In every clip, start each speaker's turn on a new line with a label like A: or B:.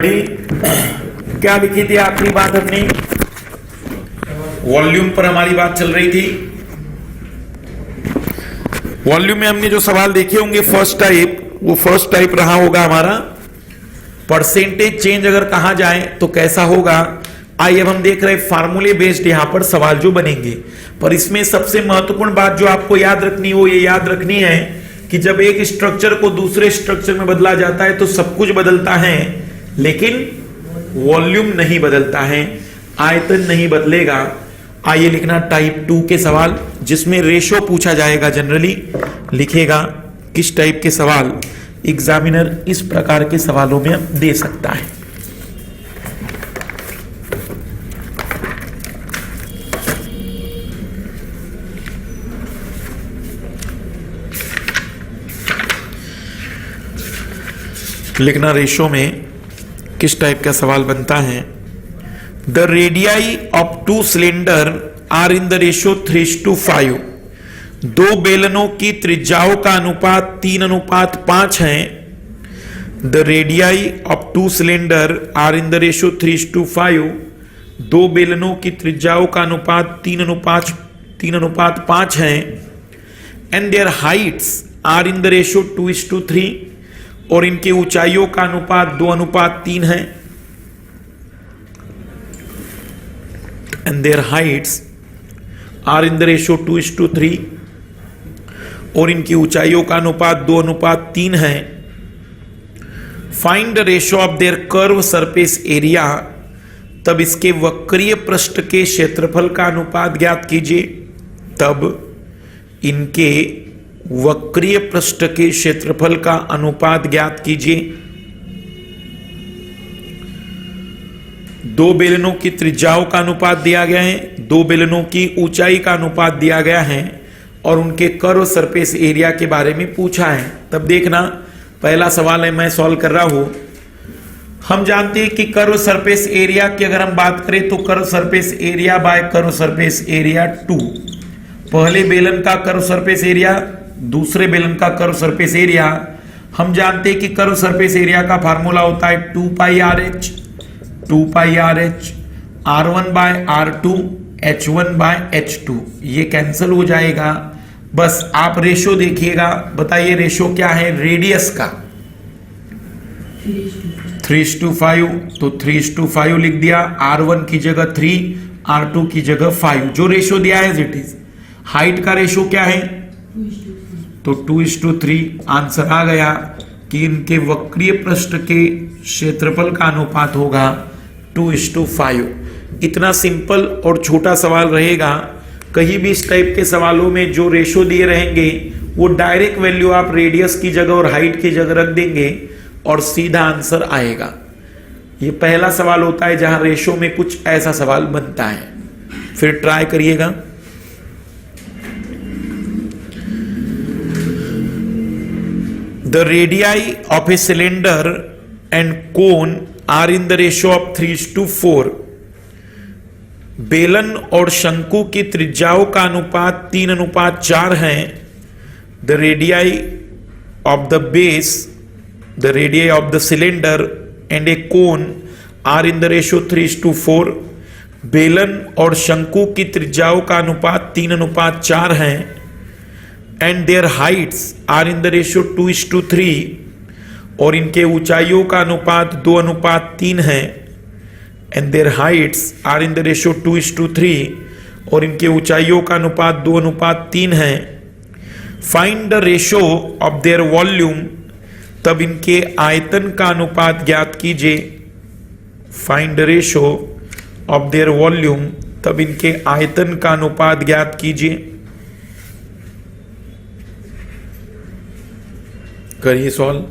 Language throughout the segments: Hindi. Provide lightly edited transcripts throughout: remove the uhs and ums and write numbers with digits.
A: क्या लिखी थी आखिरी बात हमने? वॉल्यूम पर हमारी बात चल रही थी। वॉल्यूम में हमने जो सवाल देखे होंगे फर्स्ट टाइप, वो फर्स्ट टाइप रहा होगा हमारा परसेंटेज चेंज अगर कहा जाए तो कैसा होगा। आइए अब हम देख रहे हैं फार्मूले बेस्ड यहां पर सवाल जो बनेंगे, पर इसमें सबसे महत्वपूर्ण बात जो आपको याद रखनी हो, ये याद रखनी है कि जब एक स्ट्रक्चर को दूसरे स्ट्रक्चर में बदला जाता है तो सब कुछ बदलता है, लेकिन वॉल्यूम नहीं बदलता है, आयतन नहीं बदलेगा। आइए लिखना टाइप 2 के सवाल, जिसमें रेशो पूछा जाएगा। जनरली लिखेगा किस टाइप के सवाल एग्जामिनर इस प्रकार के सवालों में दे सकता है। लिखना रेशो में किस टाइप का सवाल बनता है। The radii of two cylinder are in the ratio 3:5। दो बेलनों की त्रिज्याओं का अनुपात 3:5 है। The radii of two cylinder are in the ratio 3:5। दो बेलनों की त्रिज्याओं का अनुपात 3:5 है। And their heights are in the ratio 2:3। और इनके ऊंचाइयों का अनुपात 2:3 है। And their heights are in the ratio 2:3 और इनकी ऊंचाइयों का अनुपात 2:3 है। Find the ratio of there curve surface area. तब इसके वक्रीय पृष्ठ के क्षेत्रफल का अनुपात ज्ञात कीजिए। तब इनके वक्रीय पृष्ठ के क्षेत्रफल का अनुपात ज्ञात कीजिए। दो बेलनों की त्रिज्याओं का अनुपात दिया गया है, दो बेलनों की ऊंचाई का अनुपात दिया गया है और उनके कर्व सरफेस एरिया के बारे में पूछा है। तब देखना पहला सवाल है, मैं सॉल्व कर रहा हूं। हम जानते हैं कि कर्व सरफेस एरिया की अगर हम बात करें तो curve surface area bye curve surface area 2। पहले बेलन का कर्व सरफेस एरिया, दूसरे बेलन का कर्व सरफेस एरिया। हम जानते हैं कि कर्व सरफेस एरिया का फार्मूला होता है 2πRh, 2πRh R1 bye R2 H1 bye H2। ये कैंसिल हो जाएगा। बस आप रेशो देखिएगा, बताइए रेशो क्या है रेडियस का? 3:5। तो 3:5 लिख दिया। R1 की जगह 3, R2 की जगह 5, जो रेशो दिया है इट इज। हाइट का रेशो क्या है? तो 2:3। आंसर आ गया कि इनके वक्रीय पृष्ठ के क्षेत्रफल का अनुपात होगा 2:5। इतना सिंपल और छोटा सवाल रहेगा। कहीं भी इस टाइप के सवालों में जो रेशो दिए रहेंगे वो डायरेक्ट वैल्यू आप रेडियस की जगह और हाइट की जगह रख देंगे और सीधा आंसर आएगा। ये पहला सवाल होता है जहां रेशो में कुछ ऐसा सवाल बनता है। फिर ट्राई करिएगा। The radii of a cylinder and cone are in the ratio of 3:4। बेलन और शंकु की त्रिज्याओं का अनुपात 3:4 है। The radii of the base, the radii of the cylinder and a cone are in the ratio 3:4। बेलन और शंकु की त्रिज्याओं का अनुपात 3:4 है। And their heights are in the ratio 2:3 और इनके ऊंचाइयों का अनुपात 2:3 है। And their heights are in the ratio 2:3 और इनके ऊंचाइयों का अनुपात 2:3 है। Find the ratio of their volume. तब इनके आयतन का अनुपात ज्ञात कीजिए। Find the ratio of their volume. तब इनके आयतन का अनुपात ज्ञात कीजिए। करिए सॉल्व।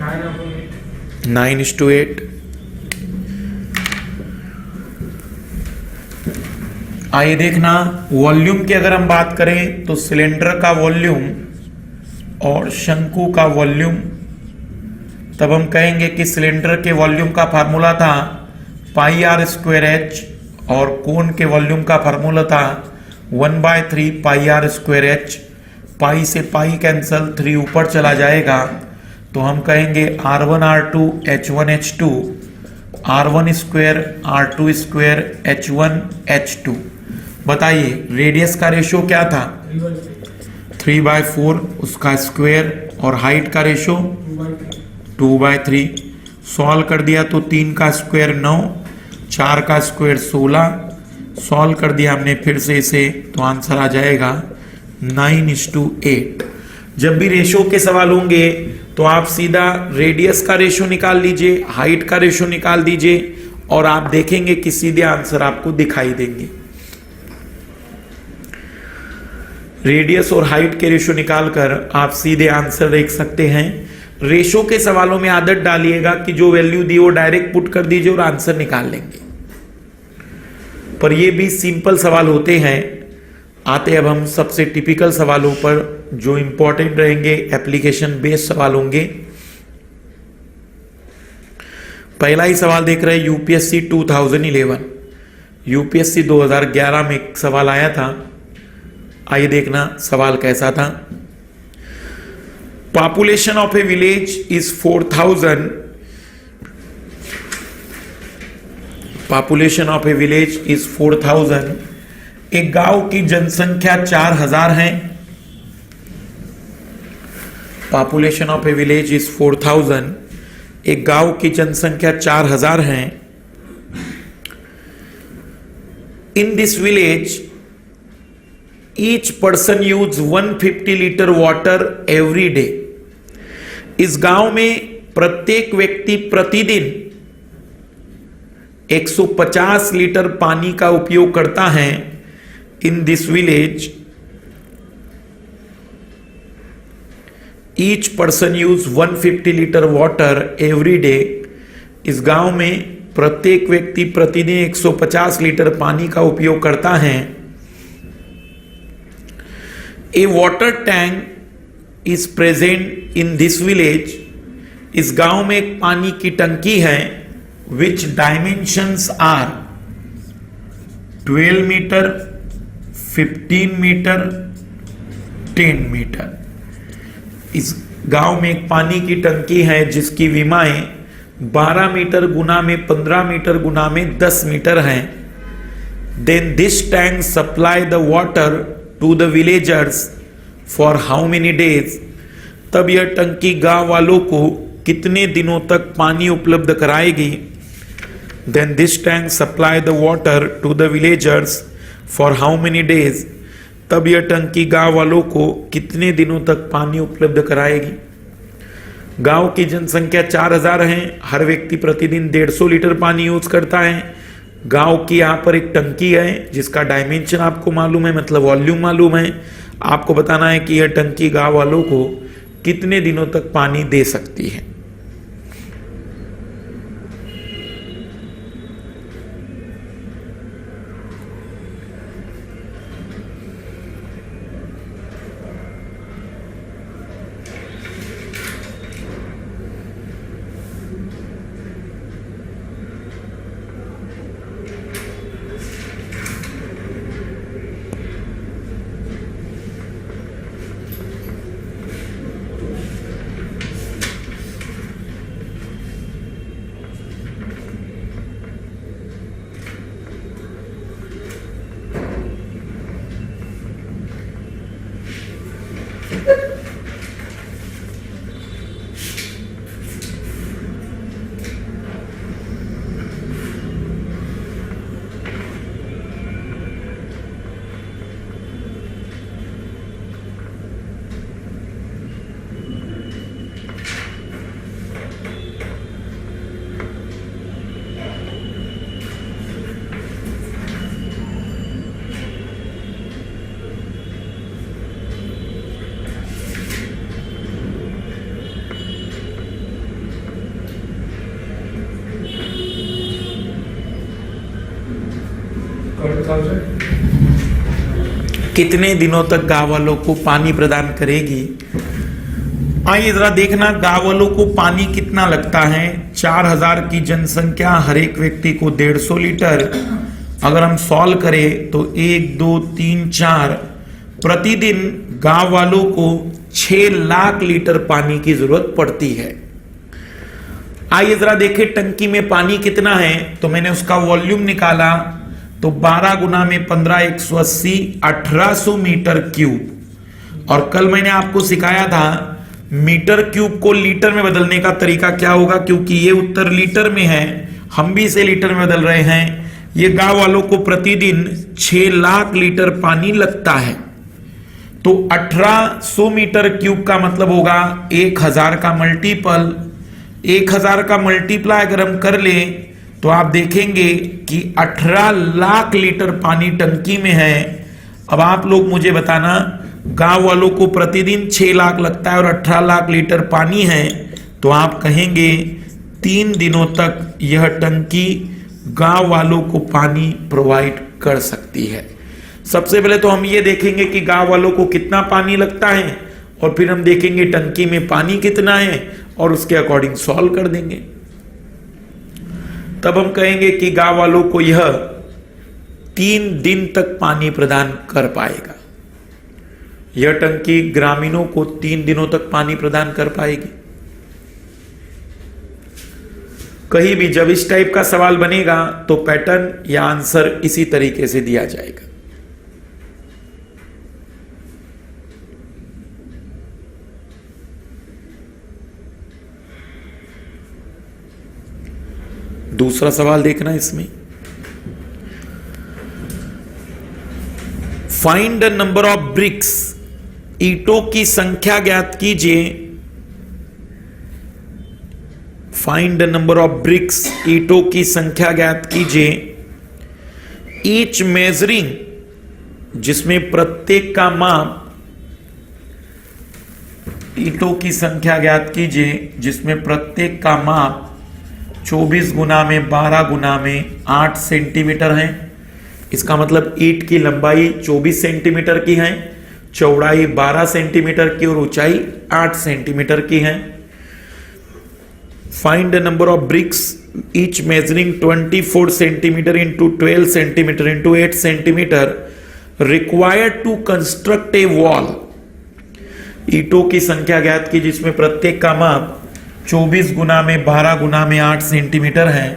A: 9:8। आइए देखना, वॉल्यूम की अगर हम बात करें तो सिलेंडर का वॉल्यूम और शंकु का वॉल्यूम, तब हम कहेंगे कि सिलेंडर के वॉल्यूम का फार्मूला था πr²h और कोन के वॉल्यूम का फार्मूला था 1/3 πr²h। पाई से पाई कैंसल, 3 ऊपर चला जाएगा तो हम कहेंगे r1r2 h1h2 r1² r2² h1h2। बताइए रेडियस का रेशो क्या था 3/4, उसका स्क्वायर, और हाइट का रेशो 2/3। सॉल्व कर दिया तो 3 का स्क्वायर 9, 4 का स्क्वायर 16। सॉल्व कर दिया हमने फिर से इसे तो आंसर आ जाएगा 9:8। जब भी रेशो के सवाल होंगे तो आप सीधा रेडियस का रेशो निकाल लीजिए, हाइट का रेशो निकाल दीजिए और आप देखेंगे कि सीधे आंसर आपको दिखाई देंगे। रेडियस और हाइट के रेशो निकालकर आप सीधे आंसर देख सकते हैं। रेशो के सवालों में आदत डालिएगा कि जो वैल्यू दी वो डायरेक्ट पुट कर दीजिए और आंसर निकाल लेंगे, पर ये भी सिंपल सवाल होते हैं। आते अब हम सबसे टिपिकल सवालों पर जो इंपॉर्टेंट रहेंगे, एप्लीकेशन बेस्ड सवाल होंगे। पहला ही सवाल देख रहे हैं यूपीएससी 2011, यूपीएससी 2011 में एक सवाल आया था। आइए देखना सवाल कैसा था। Population of A village is 4000। Population of A village is 4000। एक गांव की जनसंख्या 4000 है। Population of A village is 4000। एक गांव की जनसंख्या 4000 है। इन this village each person use 150 litre water every day. इस गांव में प्रत्येक व्यक्ति प्रतिदिन 150 लीटर पानी का उपयोग करता है। इन this village each person use 150 litre water every day. इस गांव में प्रत्येक व्यक्ति प्रतिदिन 150 लीटर पानी का उपयोग करता है। A water tank is present in this village. इस गांव में एक पानी की टंकी है। Which dimensions are 12 meter, 15 meter, 10 meter. इस गांव में एक पानी की टंकी है जिसकी विमाएं 12 मीटर गुना में 15 मीटर गुना में 10 मीटर हैं। Then this tank supply the water to the villagers for how many days. तब यह टंकी गांव वालों को कितने दिनों तक पानी उपलब्ध कराएगी। Then this tank supply the water to the villagers for how many days. तब यह टंकी गांव वालों को कितने दिनों तक पानी उपलब्ध कराएगी। गांव की जनसंख्या 4000 है। हर व्यक्ति प्रतिदिन 150 लीटर पानी यूज करता है। गांव की यहाँ पर एक टंकी है जिसका डायमेंशन आपको मालूम है, मतलब वॉल्यूम मालूम है। आपको बताना है कि यह टंकी गांव वालों को कितने दिनों तक पानी दे सकती है। कितने दिनों तक गांव वालों को पानी प्रदान करेगी। आइए जरा देखना गांव वालों को पानी कितना लगता है। 4000 की जनसंख्या, हर एक व्यक्ति को 150 लीटर। अगर हम सॉल्व करें तो 1 2 3 4 प्रतिदिन गांव वालों को 6 लाख लीटर पानी की जरूरत पड़ती है। आइए जरा देखें टंकी में पानी कितना है। तो मैंने उसका वॉल्यूम निकाला तो 12 गुना में 15 180 1800 मीटर क्यूब। और कल मैंने आपको सिखाया था मीटर क्यूब को लीटर में बदलने का तरीका क्या होगा, क्योंकि ये उत्तर लीटर में है, हम भी इसे लीटर में बदल रहे हैं। ये गांव वालों को प्रतिदिन 6 लाख लीटर पानी लगता है। तो 1800 मीटर क्यूब का मतलब होगा 1000 का मल्टीपल। 1000 का मल्टीप्लाई अगर हम कर लें तो आप देखेंगे कि 18 लाख लीटर पानी टंकी में है। अब आप लोग मुझे बताना गांव वालों को प्रतिदिन 6 लाख लगता है और 18 लाख लीटर पानी है, तो आप कहेंगे 3 दिनों तक यह टंकी गांव वालों को पानी प्रोवाइड कर सकती है। सबसे पहले तो हम ये देखेंगे कि गांव वालों को कितना पानी लगता है और फिर हम देखेंगे टंकी में पानी कितना है और उसके अकॉर्डिंग सॉल्व कर देंगे। तब हम कहेंगे कि गांव वालों को यह 3 दिन तक पानी प्रदान कर पाएगा। यह टंकी ग्रामीणों को 3 दिनों तक पानी प्रदान कर पाएगी। कहीं भी जब इस टाइप का सवाल बनेगा तो पैटर्न या आंसर इसी तरीके से दिया जाएगा। दूसरा सवाल देखना इसमें, find the number of BRICS, ईंटों की संख्या ज्ञात कीजिए। Find the number of BRICS, ईंटों की संख्या ज्ञात कीजिए। ईच मेजरिंग, जिसमें प्रत्येक का माप, ईंटों की संख्या ज्ञात कीजिए जिसमें प्रत्येक का माप 24 गुना में 12 गुना में 8 सेंटीमीटर है। इसका मतलब ईंट की लंबाई 24 सेंटीमीटर की है, चौड़ाई 12 सेंटीमीटर की और ऊंचाई 8 सेंटीमीटर की है। Find the number of bricks, each measuring 24 centimetre into 12 centimetre into 8 centimetre required to construct a wall. ईंटों की संख्या ज्ञात की जिसमें प्रत्येक का माप 24 गुना में 12 गुना में 8 सेंटीमीटर है।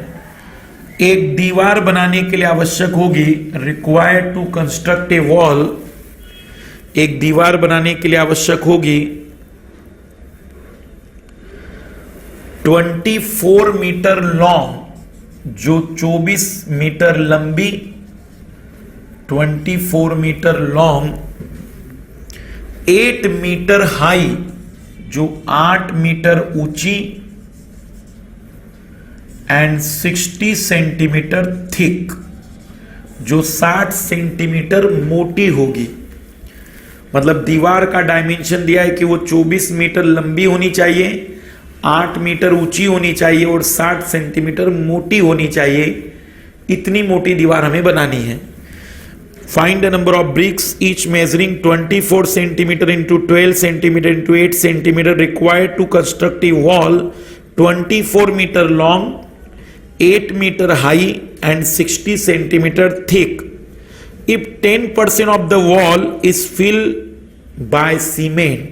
A: एक दीवार बनाने के लिए आवश्यक होगी, required to construct a wall, एक दीवार बनाने के लिए आवश्यक होगी 24 मीटर लॉन्ग, जो 24 मीटर लंबी, 24 मीटर लॉन्ग, 8 मीटर हाई, जो 8 मीटर ऊंची, एंड 60 सेंटीमीटर थिक, जो 60 सेंटीमीटर मोटी होगी। मतलब दीवार का डायमेंशन दिया है कि वो 24 मीटर लंबी होनी चाहिए, 8 मीटर ऊंची होनी चाहिए और 60 सेंटीमीटर मोटी होनी चाहिए। इतनी मोटी दीवार हमें बनानी है। Find the number of bricks, each measuring 24 centimeter into 12 centimeter into 8 centimeter required to construct a wall 24 meter long, 8 meter high and 60 centimeter thick. If 10% of the wall is filled by cement,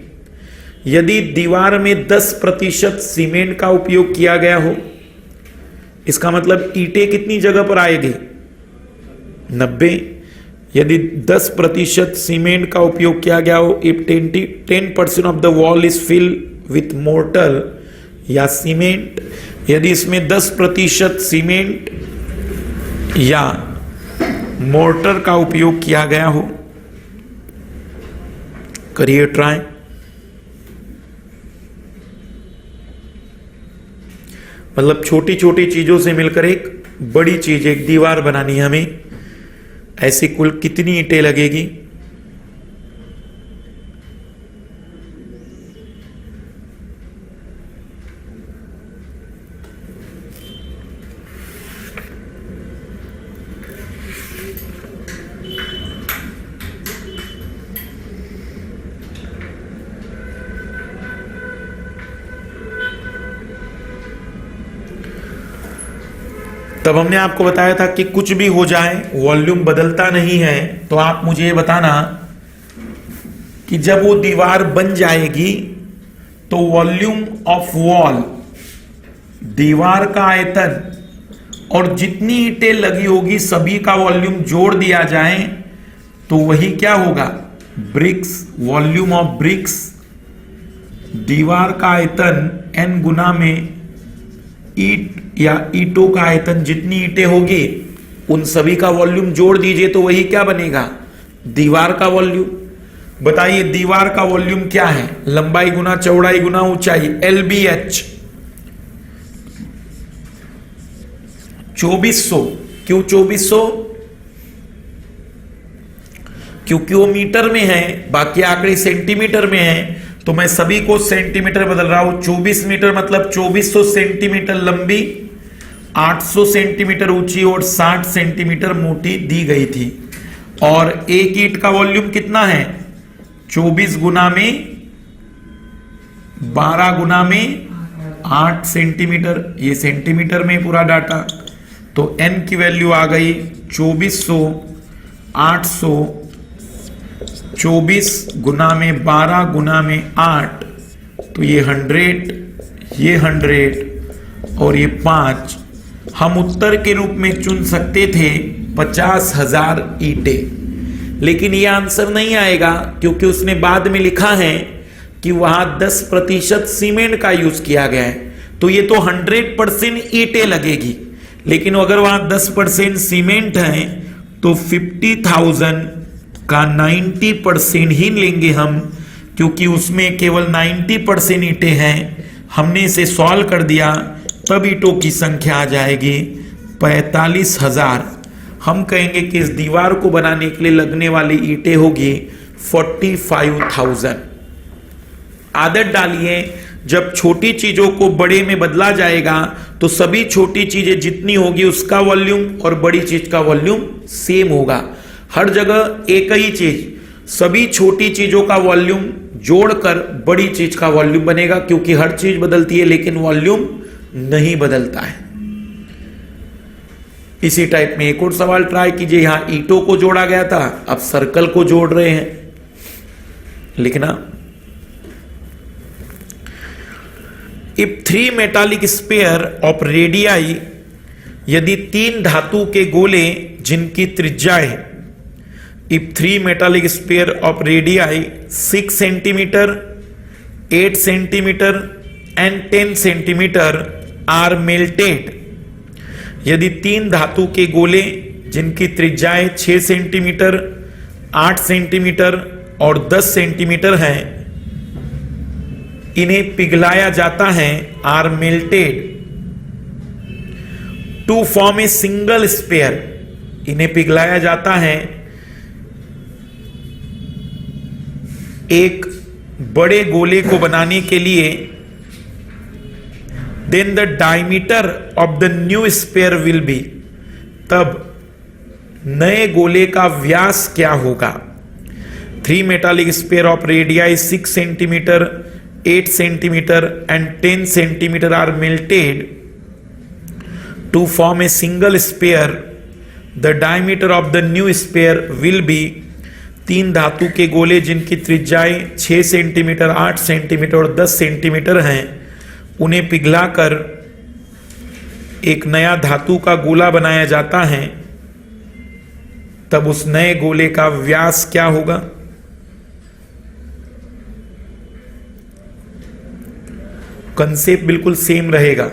A: यदि दीवार में 10% सीमेंट का उपयोग किया गया हो, इसका मतलब ईंटें कितनी जगह पर आएगी? 90। यदि 10% सीमेंट का उपयोग किया गया हो, if 10% of the wall is filled with mortar या सीमेंट, यदि इसमें 10% सीमेंट या मोर्टर का उपयोग किया गया हो, करिए ट्राई। मतलब छोटी छोटी चीजों से मिलकर एक बड़ी चीज, एक दीवार बनानी है हमें। ऐसी कुल कितनी ईंटें लगेगी? तब हमने आपको बताया था कि कुछ भी हो जाए वॉल्यूम बदलता नहीं है। तो आप मुझे ये बताना कि जब वो दीवार बन जाएगी तो वॉल्यूम ऑफ वॉल, दीवार का आयतन और जितनी ईंटें लगी होगी सभी का वॉल्यूम जोड़ दिया जाए तो वही क्या होगा, ब्रिक्स, वॉल्यूम ऑफ ब्रिक्स, दीवार का आयतन n गुना में ईंट या ईंटों का आयतन, जितनी ईंटें होगी उन सभी का वॉल्यूम जोड़ दीजिए तो वही क्या बनेगा, दीवार का वॉल्यूम। बताइए दीवार का वॉल्यूम क्या है, लंबाई गुना चौड़ाई गुना ऊंचाई, LBH 2400। क्यों 2400? क्योंकि वो मीटर में है, बाकी आंकड़े सेंटीमीटर में है, तो मैं सभी को सेंटीमीटर बदल रहा हूं। 24 मीटर मतलब 2400 सेंटीमीटर लंबी, 800 सेंटीमीटर ऊंची और 60 सेंटीमीटर मोटी दी गई थी। और एक ईंट का वॉल्यूम कितना है, 24 गुना में 12 गुना में 8 सेंटीमीटर, ये सेंटीमीटर में पूरा डाटा। तो n की वैल्यू आ गई 2400, 800, 24 गुना में 12 गुना में 8, तो ये 100, ये 100 और ये 5। हम उत्तर के रूप में चुन सकते थे 50,000 ईंटें, लेकिन ये आंसर नहीं आएगा क्योंकि उसने बाद में लिखा है कि वहां 10% सीमेंट का यूज किया गया है। तो ये तो 100% ईंटें लगेगी, लेकिन अगर वहां 10% सीमेंट है तो 50,000 का 90% ही लेंगे हम, क्योंकि उसमें केवल 90% ईंटें हैं। हमने इसे सॉल्व कर दिया तब ईंटों की संख्या आ जाएगी 45,000। हम कहेंगे कि इस दीवार को बनाने के लिए लगने वाली ईंटें होगी 45,000। आदत डालिए, जब छोटी चीजों को बड़े में बदला जाएगा तो सभी छोटी चीजें जितनी होगी उसका वॉल्यूम और बड़ी चीज का वॉल्यूम सेम होगा। हर जगह एक ही चीज, सभी छोटी चीजों का वॉल्यूम जोड़कर बड़ी चीज का वॉल्यूम बनेगा, क्योंकि हर चीज बदलती है लेकिन वॉल्यूम नहीं बदलता है। इसी टाइप में एक और सवाल ट्राई कीजिए। यहां ईंटों को जोड़ा गया था, अब सर्कल को जोड़ रहे हैं। लिखना, if 3 metallic sphere of radii, यदि 3 धातु के गोले जिनकी त्रिज्याएं, if 3 metallic sphere of radii 6 centimetre, 8 centimeter and 10 centimeter are melted, यदि 3 धातु के गोले जिनकी त्रिज्याएं 6 सेंटीमीटर, 8 सेंटीमीटर और 10 सेंटीमीटर हैं, इन्हें पिघलाया जाता है, are melted to form a single sphere, इन्हें पिघलाया जाता है एक बड़े गोले को बनाने के लिए, then the diameter of the new sphere will be, तब नए गोले का व्यास क्या होगा। 3 metallic sphere of radii 6 centimetre, 8 centimetre and 10 centimetre are melted to form a single sphere. The diameter of the new sphere will be, 3 धातु के गोले जिनकी त्रिज्याएं 6 सेंटीमीटर, 8 सेंटीमीटर और 10 सेंटीमीटर हैं, उन्हें पिघलाकर एक नया धातु का गोला बनाया जाता है, तब उस नए गोले का व्यास क्या होगा। कंसेप्ट बिल्कुल सेम रहेगा।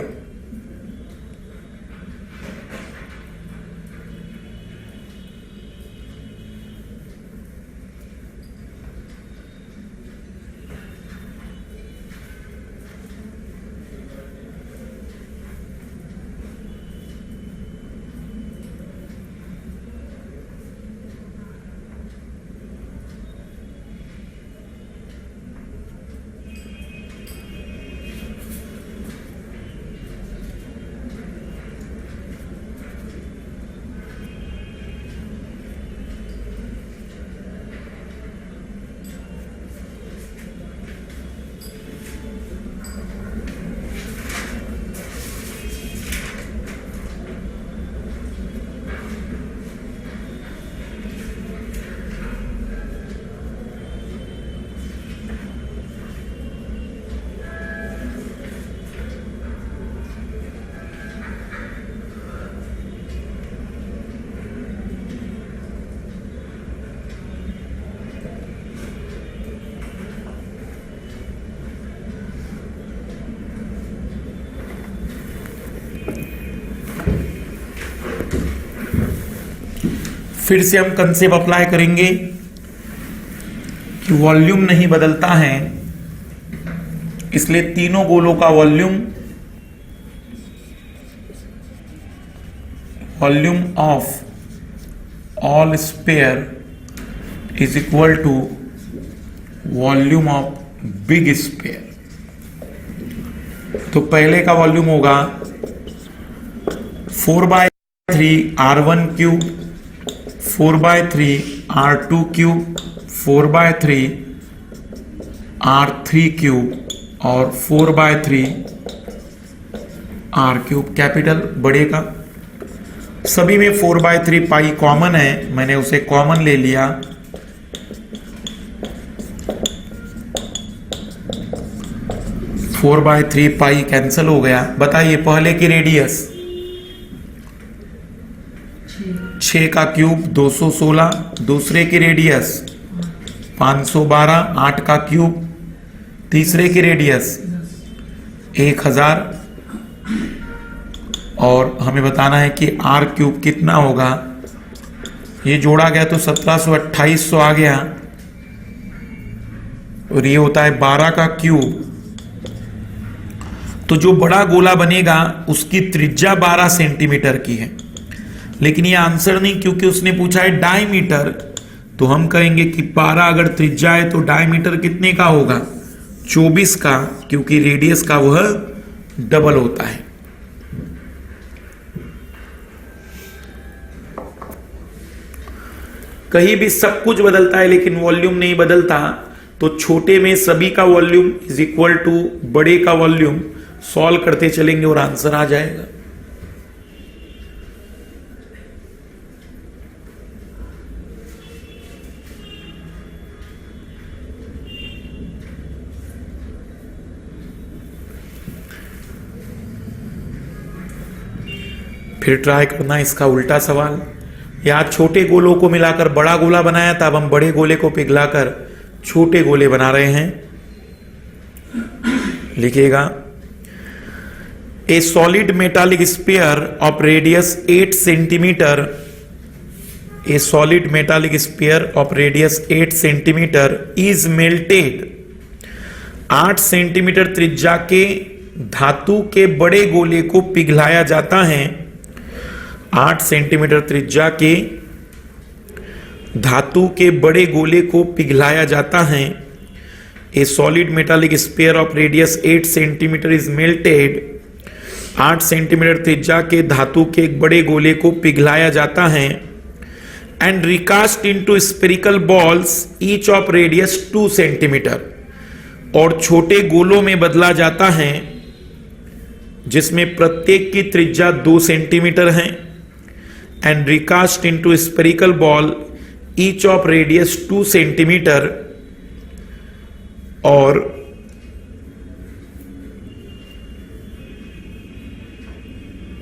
A: फिर से हम कंसेप्ट अप्लाई करेंगे कि वॉल्यूम नहीं बदलता है, इसलिए तीनों गोलों का volume of all sphere is equal to volume of big sphere. तो पहले का वॉल्यूम होगा 4/3 R1 cube, 4/3 R2 cube, 4/3 R3 cube और 4/3 R क्यूब कैपिटल बड़े का। सभी में 4/3 पाई कॉमन है, मैंने उसे कॉमन ले लिया। Four by three pi cancel हो गया। बताइए पहले की रेडियस 6 का क्यूब 216, दूसरे की रेडियस 512, 8 का क्यूब, तीसरे की रेडियस 1000 और हमें बताना है कि आर क्यूब कितना होगा। ये जोड़ा गया तो 1700 2800 आ गया और ये होता है 12 का क्यूब। तो जो बड़ा गोला बनेगा उसकी त्रिज्या 12 सेंटीमीटर की है, लेकिन ये आंसर नहीं, क्योंकि उसने पूछा है डायमीटर। तो हम कहेंगे कि 12 अगर त्रिज्या है तो डायमीटर कितने का होगा 24 का, क्योंकि रेडियस का वह डबल होता है। कहीं भी सब कुछ बदलता है लेकिन वॉल्यूम नहीं बदलता, तो छोटे में सभी का वॉल्यूम इज इक्वल टू बड़े का वॉल्यूम। सॉल्व करते चलेंगे और आंसर आ जाएगा। फिर ट्राई करना इसका उल्टा सवाल। यहां छोटे गोलों को मिलाकर बड़ा गोला बनाया था, अब हम बड़े गोले को पिघलाकर छोटे गोले बना रहे हैं। लिखिएगा A solid metallic sphere of radius 8 centimeter, a solid metallic sphere of radius 8 centimeter is melted। 8 centimetre त्रिज्या के धातु के बड़े गोले को पिघलाया जाता है। 8 सेंटीमीटर त्रिज्या के धातु के बड़े गोले को पिघलाया जाता है। A solid metallic sphere of radius 8 centimeter is melted। 8 centimetre त्रिज्या के धातु के एक बड़े गोले को पिघलाया जाता है। And recast into spherical balls each of radius 2 centimetre, और छोटे गोलों में बदला जाता है जिसमें प्रत्येक की त्रिज्या 2 सेंटीमीटर है। And recast into spherical ball each of radius 2 centimetre, और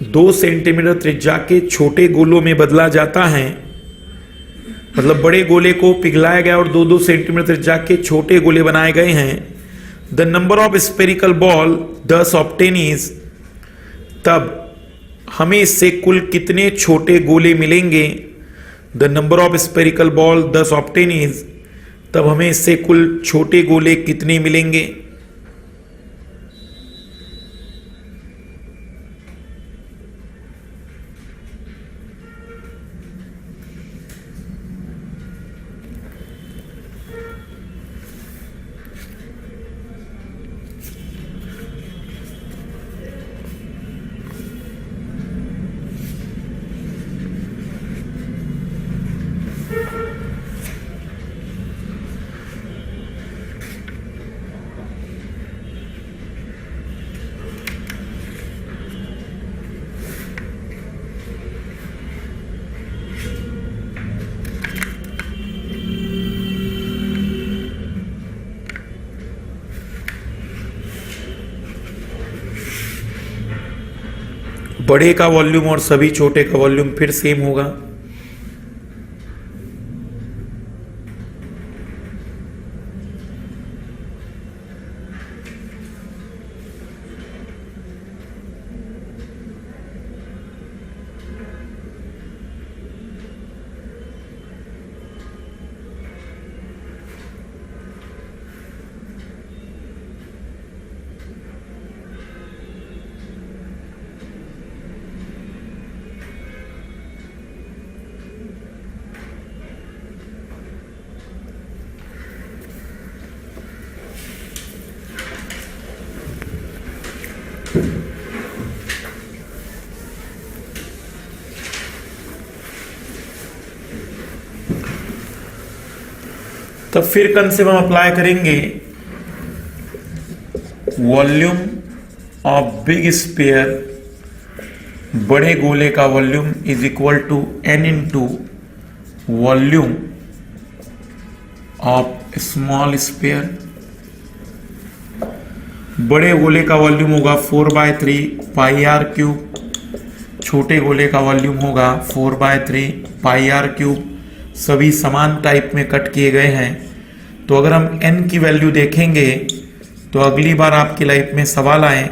A: 2 सेंटीमीटर त्रिज्या के छोटे गोलों में बदला जाता है। मतलब बड़े गोले को पिघलाया गया और 2-2 सेंटीमीटर त्रिज्या के छोटे गोले बनाए गए हैं। The number of spherical ball 10 obtain is, तब हमें इससे कुल कितने छोटे गोले मिलेंगे। The number of spherical ball 10 obtain is, तब हमें इससे कुल छोटे गोले कितने मिलेंगे। बड़े का वॉल्यूम और सभी छोटे का वॉल्यूम फिर सेम होगा। तब फिर कंसेप्ट हम अप्लाई करेंगे, वॉल्यूम ऑफ बिग स्फीयर, बड़े गोले का volume is equal to n into volume of small sphere. बड़े गोले का वॉल्यूम होगा 4/3 पाई आर क्यूब, छोटे गोले का वॉल्यूम होगा 4/3 पाई आर क्यूब। सभी समान टाइप में कट किए गए हैं। तो अगर हम n की वैल्यू देखेंगे तो अगली बार आपकी लाइफ में सवाल आए,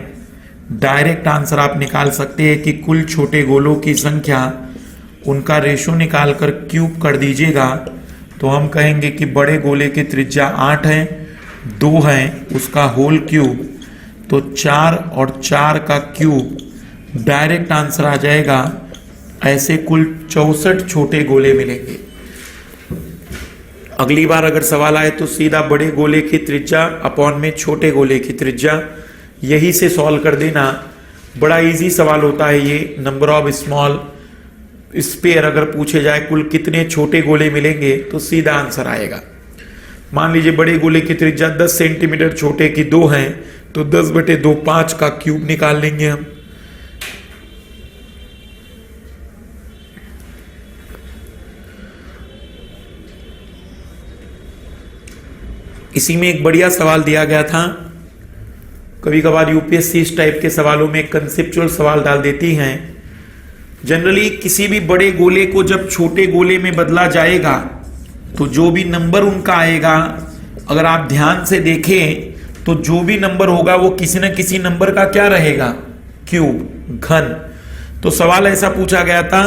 A: डायरेक्ट आंसर आप निकाल सकते हैं कि कुल छोटे गोलों की संख्या, उनका रेशो निकाल कर क्यूब कर दीजिएगा। तो हम कहेंगे कि बड़े गोले की त्रिज्या 8 है, 2 है, उसका होल क्यूब, तो 4 और 4 का क्यूब, डायरेक्ट आंसर आ जाएगा। ऐसे कुल 64 छोटे गोले मिलेंगे। अगली बार अगर सवाल आए तो सीधा बड़े गोले की त्रिज्या अपॉन में छोटे गोले की त्रिज्या, यही से सॉल्व कर देना। बड़ा इजी सवाल होता है ये। नंबर ऑफ स्मॉल स्फीयर अगर पूछे जाए कुल कितने छोटे गोले मिलेंगे तो सीधा आंसर आएगा। मान लीजिए बड़े गोले की त्रिज्या 10 सेंटीमीटर, छोटे की 2 है, तो 10/2 5 का क्यूब निकाल लेंगे हम। इसी में एक बढ़िया सवाल दिया गया था। कभी कभार यूपीएससी इस टाइप के सवालों में कंसेप्चुअल सवाल डाल देती हैं। जनरली किसी भी बड़े गोले को जब छोटे गोले में बदला जाएगा तो जो भी नंबर उनका आएगा, अगर आप ध्यान से देखें तो जो भी नंबर होगा वो किसी न किसी नंबर का क्या रहेगा, क्यूब, घन। तो सवाल ऐसा पूछा गया था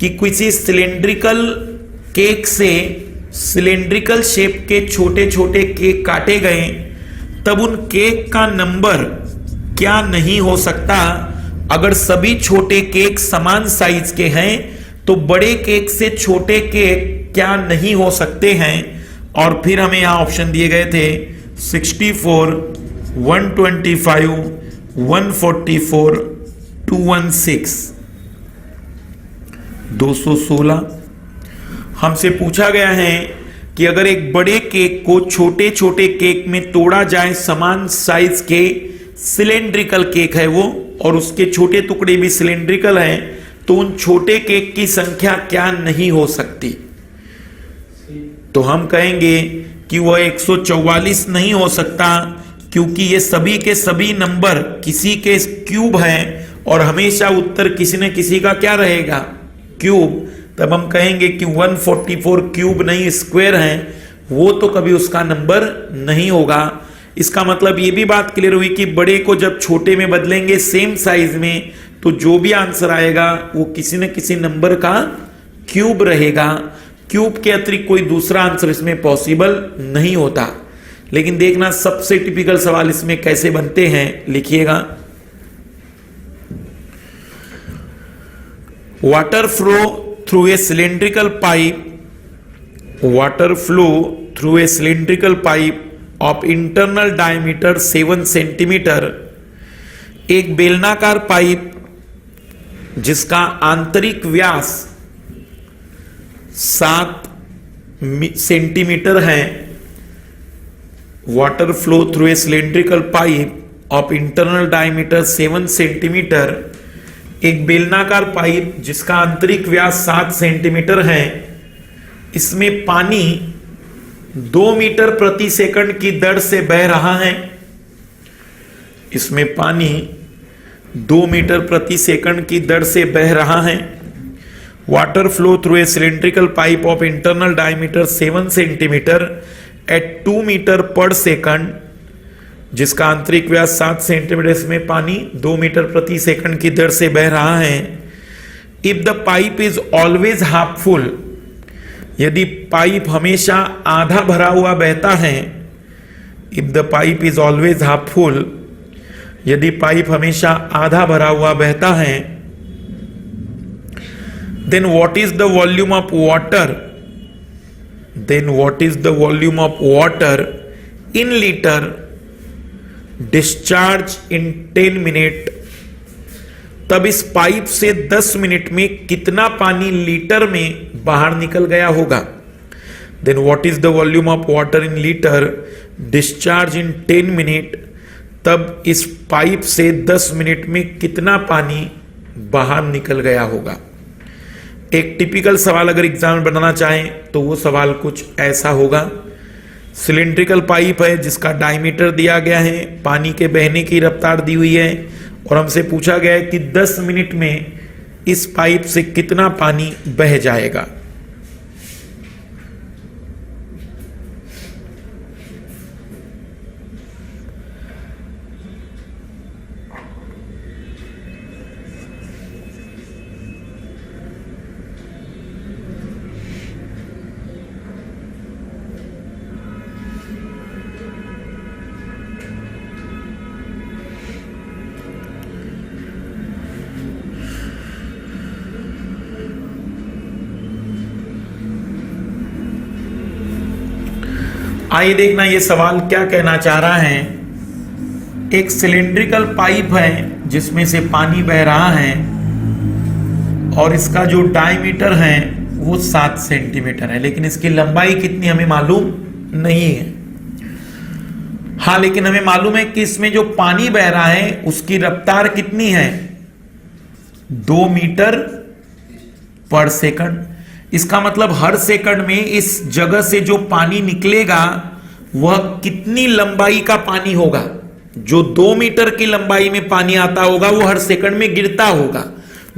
A: कि किसी सिलेंड्रिकल केक से सिलेंड्रिकल शेप के छोटे छोटे केक काटे गए, तब उन केक का नंबर क्या नहीं हो सकता। अगर सभी छोटे केक समान साइज के हैं तो बड़े केक से छोटे केक क्या नहीं हो सकते हैं। और फिर हमें यहां ऑप्शन दिए गए थे 64, 125, 144, 216, 216। हमसे पूछा गया है कि अगर एक बड़े केक को छोटे छोटे केक में तोड़ा जाए, समान साइज के सिलेंड्रिकल केक है वो और उसके छोटे टुकड़े भी सिलेंड्रिकल हैं, तो उन छोटे केक की संख्या क्या नहीं हो सकती। तो हम कहेंगे कि वह 144 नहीं हो सकता, क्योंकि ये सभी के सभी नंबर किसी के क्यूब हैं और हमेशा उत्तर किसी न किसी का क्या रहेगा, क्यूब। तब हम कहेंगे कि 144 क्यूब नहीं स्क्वायर है, वो तो कभी उसका नंबर नहीं होगा। इसका मतलब ये भी बात क्लियर हुई कि बड़े को जब छोटे में बदलेंगे सेम साइज में, तो जो भी आंसर आएगा वो किसी न किसी नंबर का क्यूब रहेगा। क्यूब के अतिरिक्त कोई दूसरा आंसर इसमें पॉसिबल नहीं होता। लेकिन देखना सबसे टिपिकल सवाल इसमें कैसे बनते हैं, लिखिएगा। Water flow through a cylindrical pipe, water flow through a cylindrical pipe of internal diameter 7 centimetre. एक बेलनाकार पाइप जिसका आंतरिक व्यास 7 सेंटीमीटर है। Water flow through a cylindrical pipe of internal diameter 7 centimetre. एक बेलनाकार पाइप जिसका आंतरिक व्यास 7 सेंटीमीटर है, इसमें पानी 2 मीटर प्रति सेकंड की दर से बह रहा है। इसमें पानी 2 मीटर प्रति सेकंड की दर से बह रहा है। Water flow through a cylindrical pipe of internal diameter 7 centimetre at 2 metre per second, जिसका आंतरिक व्यास 7 सेंटीमीटर, इसमें पानी 2 मीटर प्रति सेकंड की दर से बह रहा है। If the pipe is always half full, यदि पाइप हमेशा आधा भरा हुआ बहता है। If the pipe is always half full, यदि पाइप हमेशा आधा भरा हुआ बहता है। Then what is the volume of water, then what is the volume of water in litre discharge in 10 minute, तब इस पाइप से 10 मिनट में कितना पानी लीटर में बाहर निकल गया होगा। Then what is the volume of water in litre, discharge in 10 minute, तब इस पाइप से 10 मिनट में कितना पानी बाहर निकल गया होगा। एक टिपिकल सवाल अगर एग्जाम में बनाना चाहें तो वो सवाल कुछ ऐसा होगा। सिलिंड्रिकल पाइप है जिसका डायमीटर दिया गया है, पानी के बहने की रफ्तार दी हुई है और हमसे पूछा गया है कि 10 मिनट में इस पाइप से कितना पानी बह जाएगा। आइए देखना ये सवाल क्या कहना चाह रहा है। एक सिलिंड्रिकल पाइप है जिसमें से पानी बह रहा है और इसका जो डायमीटर है वो 7 सेंटीमीटर है, लेकिन इसकी लंबाई कितनी हमें मालूम नहीं है। हाँ, लेकिन हमें मालूम है कि इसमें जो पानी बह रहा है उसकी रफ्तार कितनी है, 2 मीटर पर सेकंड। इसका मतलब हर सेकंड में इस जगह से जो पानी निकलेगा वह कितनी लंबाई का पानी होगा। जो 2 मीटर की लंबाई में पानी आता होगा वो हर सेकंड में गिरता होगा,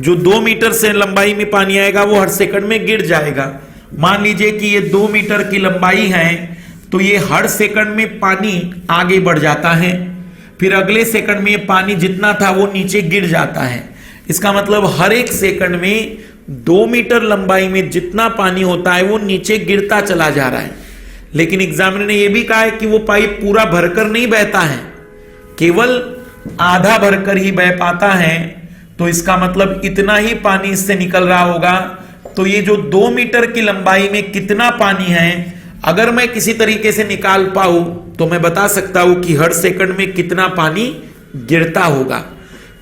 A: जो 2 मीटर से लंबाई में पानी आएगा वो हर सेकंड में गिर जाएगा। मान लीजिए कि ये 2 मीटर की लंबाई है तो ये हर सेकंड में पानी आगे बढ़ जाता है, फिर अगले सेकंड में ये पानी जितना था वो नीचे गिर जाता है। इसका मतलब हर एक सेकंड में 2 मीटर लंबाई में जितना पानी होता है वो नीचे गिरता चला जा रहा है। लेकिन एग्जामिनर ने यह भी कहा है कि वो पाइप पूरा भरकर नहीं बहता है, केवल आधा भरकर ही बह पाता है। तो इसका मतलब इतना ही पानी इससे निकल रहा होगा। तो ये जो 2 मीटर की लंबाई में कितना पानी है अगर मैं किसी तरीके से निकाल पाऊं तो मैं बता सकता हूं कि हर सेकंड में कितना पानी गिरता होगा।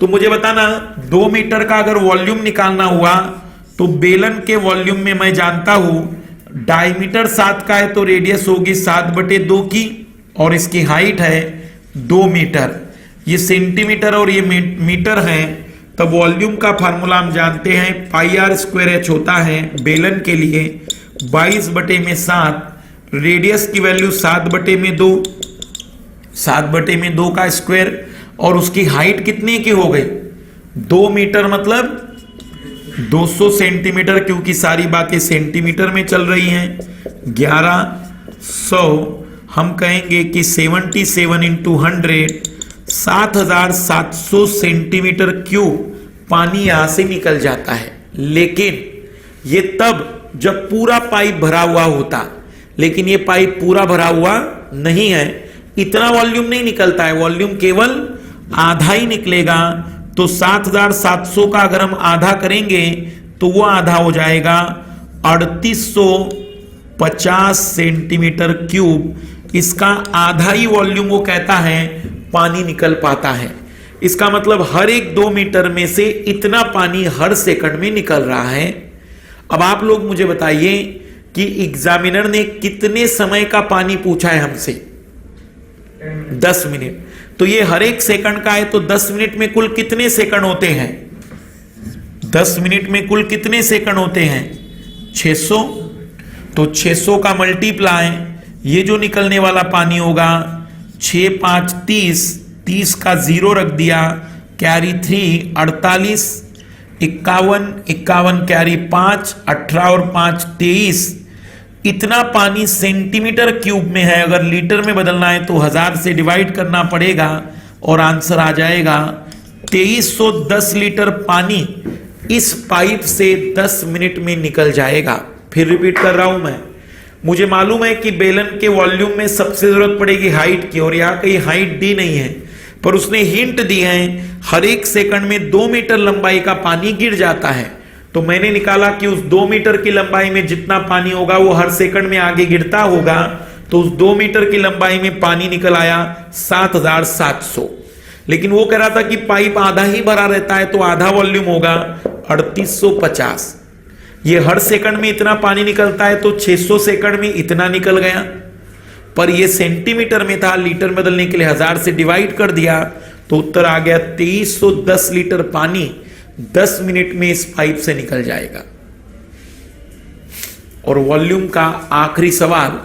A: तो मुझे बताना, 2 मीटर का अगर वॉल्यूम निकालना हुआ तो बेलन के वॉल्यूम में मैं जानता हूं डायमीटर 7 का है तो रेडियस होगी 7/2 की और इसकी हाइट है 2 मीटर। ये सेंटीमीटर और ये मीटर है, तब वॉल्यूम का फार्मूला हम जानते हैं πr²h होता है बेलन के लिए 22/7, रेडियस की वैल्यू 7/2, 7/2 का स्क्वायर और उसकी हाइट कितने की हो गई 2 मीटर मतलब 200 सेंटीमीटर, क्योंकि सारी बातें सेंटीमीटर में चल रही हैं। 1100 हम कहेंगे कि 77 × 100 7700 सेंटीमीटर क्यूब पानी यहां से निकल जाता है। लेकिन ये तब जब पूरा पाइप भरा हुआ होता, लेकिन ये पाइप पूरा भरा हुआ नहीं है, इतना वॉल्यूम नहीं निकलता है, वॉल्यूम केवल आधा ही निकलेगा। तो 7700 का अगर हम आधा करेंगे तो वो आधा हो जाएगा 3850 सेंटीमीटर क्यूब। इसका आधा ही वॉल्यूम वो कहता है पानी निकल पाता है। इसका मतलब हर एक 2 मीटर में से इतना पानी हर सेकंड में निकल रहा है। अब आप लोग मुझे बताइए कि एग्जामिनर ने कितने समय का पानी पूछा है हमसे, 10 मिनट। तो ये हर एक सेकंड का है तो 10 मिनट में कुल कितने सेकंड होते हैं, 10 मिनट में कुल कितने सेकंड होते हैं 600। तो 600 का मल्टीप्लाई, ये जो निकलने वाला पानी होगा 6 5 30, 30 का 0 रख दिया, कैरी 3 48, 51 51 कैरी 5, 18 और 5 23। इतना पानी सेंटीमीटर क्यूब में है। अगर लीटर में बदलना है तो 1000 से डिवाइड करना पड़ेगा और आंसर आ जाएगा 2310 लीटर पानी इस पाइप से 10 मिनट में निकल जाएगा। फिर रिपीट कर रहा हूं मैं, मुझे मालूम है कि बेलन के वॉल्यूम में सबसे जरूरत पड़ेगी हाइट की और यहां कहीं हाइट दी नहीं है, पर उसने हिंट दी है हर एक सेकंड में 2 मीटर लंबाई का पानी गिर जाता है। तो मैंने निकाला कि उस 2 मीटर की लंबाई में जितना पानी होगा वो हर सेकंड में आगे गिरता होगा। तो उस 2 मीटर की लंबाई में पानी निकल आया 7,700। लेकिन वो कह रहा था कि पाइप आधा ही भरा रहता है, तो आधा वॉल्यूम होगा 3850। ये हर सेकंड में इतना पानी निकलता है, तो 600 सेकंड में इतना निकल गया। पर ये सेंटीमीटर में था, लीटर में बदलने के लिए 1000 से डिवाइड कर दिया, तो उत्तर आ गया 2310 लीटर पानी 10 मिनट में इस पाइप से निकल जाएगा। और वॉल्यूम का आखिरी सवाल